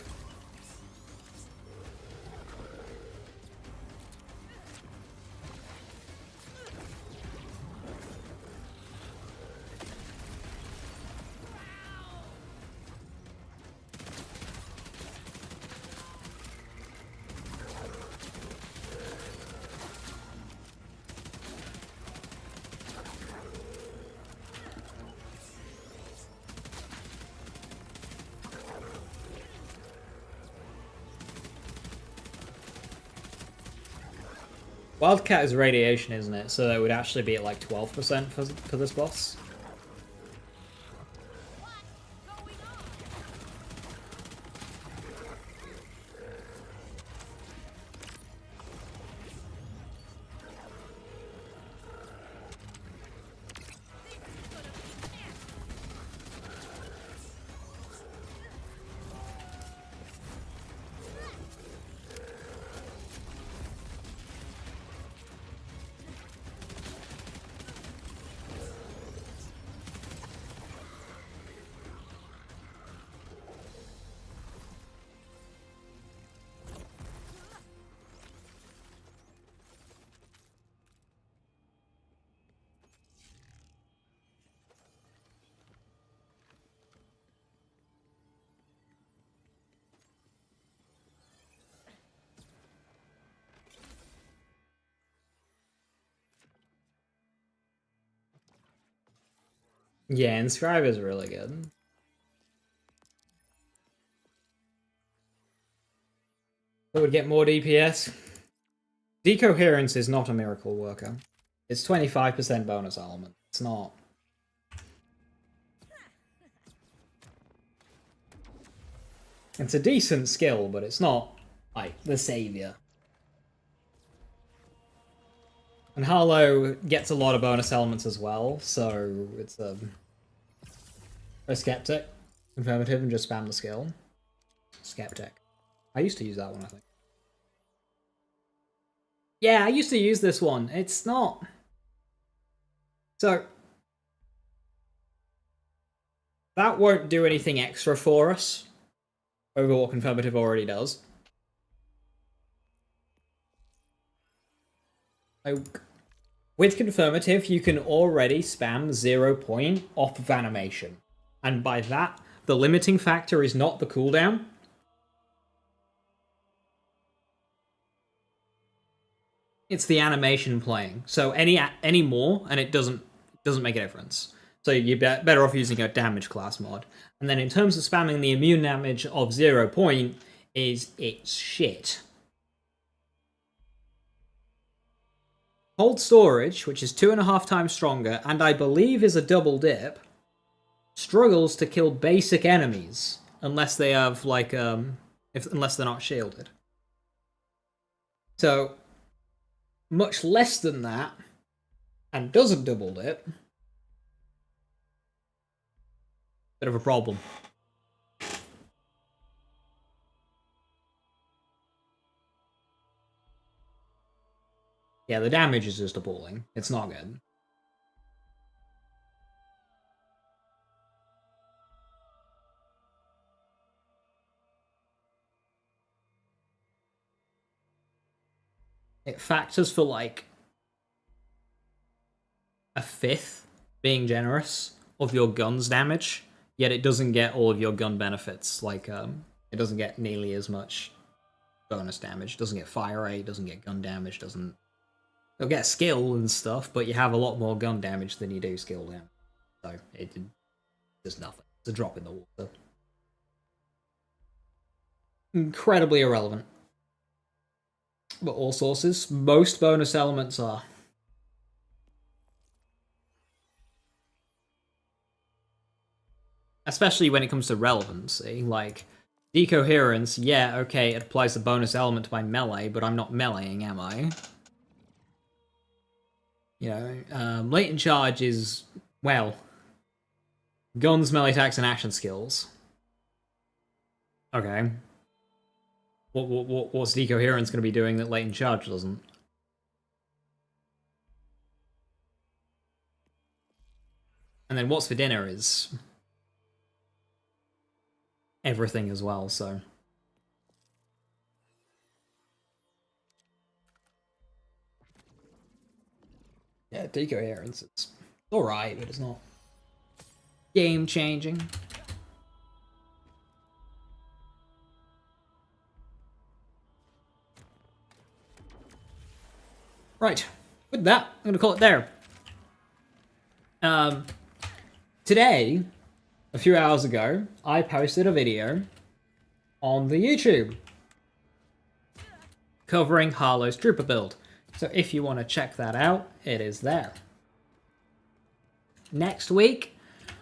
Wildcat is radiation, isn't it? So that would actually be at like 12% for this boss. Yeah, Inscribe is really good. That would get more DPS. Decoherence is not a miracle worker. It's 25% bonus element. It's not. It's a decent skill, but it's not, like, the savior. And Harlowe gets a lot of bonus elements as well, so it's a Skeptic. Affirmative and just spam the skill. Skeptic. I used to use that one, I think. Yeah, I used to use this one. It's not... So... That won't do anything extra for us over what Confirmative already does. With Confirmative, you can already spam 0 point off of animation. And by that, the limiting factor is not the cooldown. It's the animation playing. So any more, and it doesn't make a difference. So you're better off using a damage class mod. And then in terms of spamming the immune damage of 0 point, it's shit. Cold Storage, which is 2.5 times stronger, and I believe is a double dip, struggles to kill basic enemies unless they have like unless they're not shielded. So much less than that, and doesn't double dip. Bit of a problem. Yeah, the damage is just appalling. It's not good. It factors for like a fifth, being generous, of your gun's damage, yet it doesn't get all of your gun benefits. Like, it doesn't get nearly as much bonus damage. It doesn't get fire rate, doesn't get gun damage, doesn't... You'll get skill and stuff, but you have a lot more gun damage than you do skill damage. So, it's just nothing. It's a drop in the water. Incredibly irrelevant. But all sources, most bonus elements are. Especially when it comes to relevancy, like, Decoherence, yeah, okay, it applies the bonus element to my melee, but I'm not meleeing, am I? You know, Latent Charge is, well, guns, melee attacks, and action skills. Okay. What's Decoherence going to be doing that Latent Charge doesn't? And then what's for dinner is everything as well, so... Yeah, Decoherence, it's alright, but it's not game-changing. Right, with that, I'm going to call it there. Today, a few hours ago, I posted a video on the YouTube covering Harlowe's Trooper build. So if you want to check that out, it is there. Next week, I'm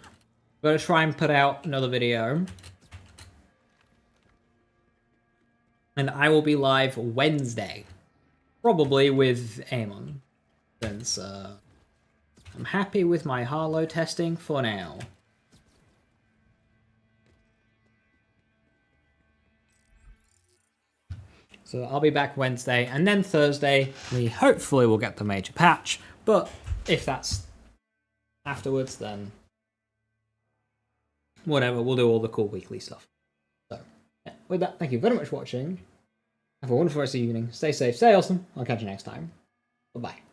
going to try and put out another video. And I will be live Wednesday. Probably with Amon. Since I'm happy with my Harlowe testing for now. So I'll be back Wednesday, and then Thursday, we hopefully will get the major patch, but if that's afterwards, then whatever, we'll do all the cool weekly stuff. So, yeah, with that, thank you very much for watching. Have a wonderful rest of the evening. Stay safe, stay awesome. I'll catch you next time. Bye-bye.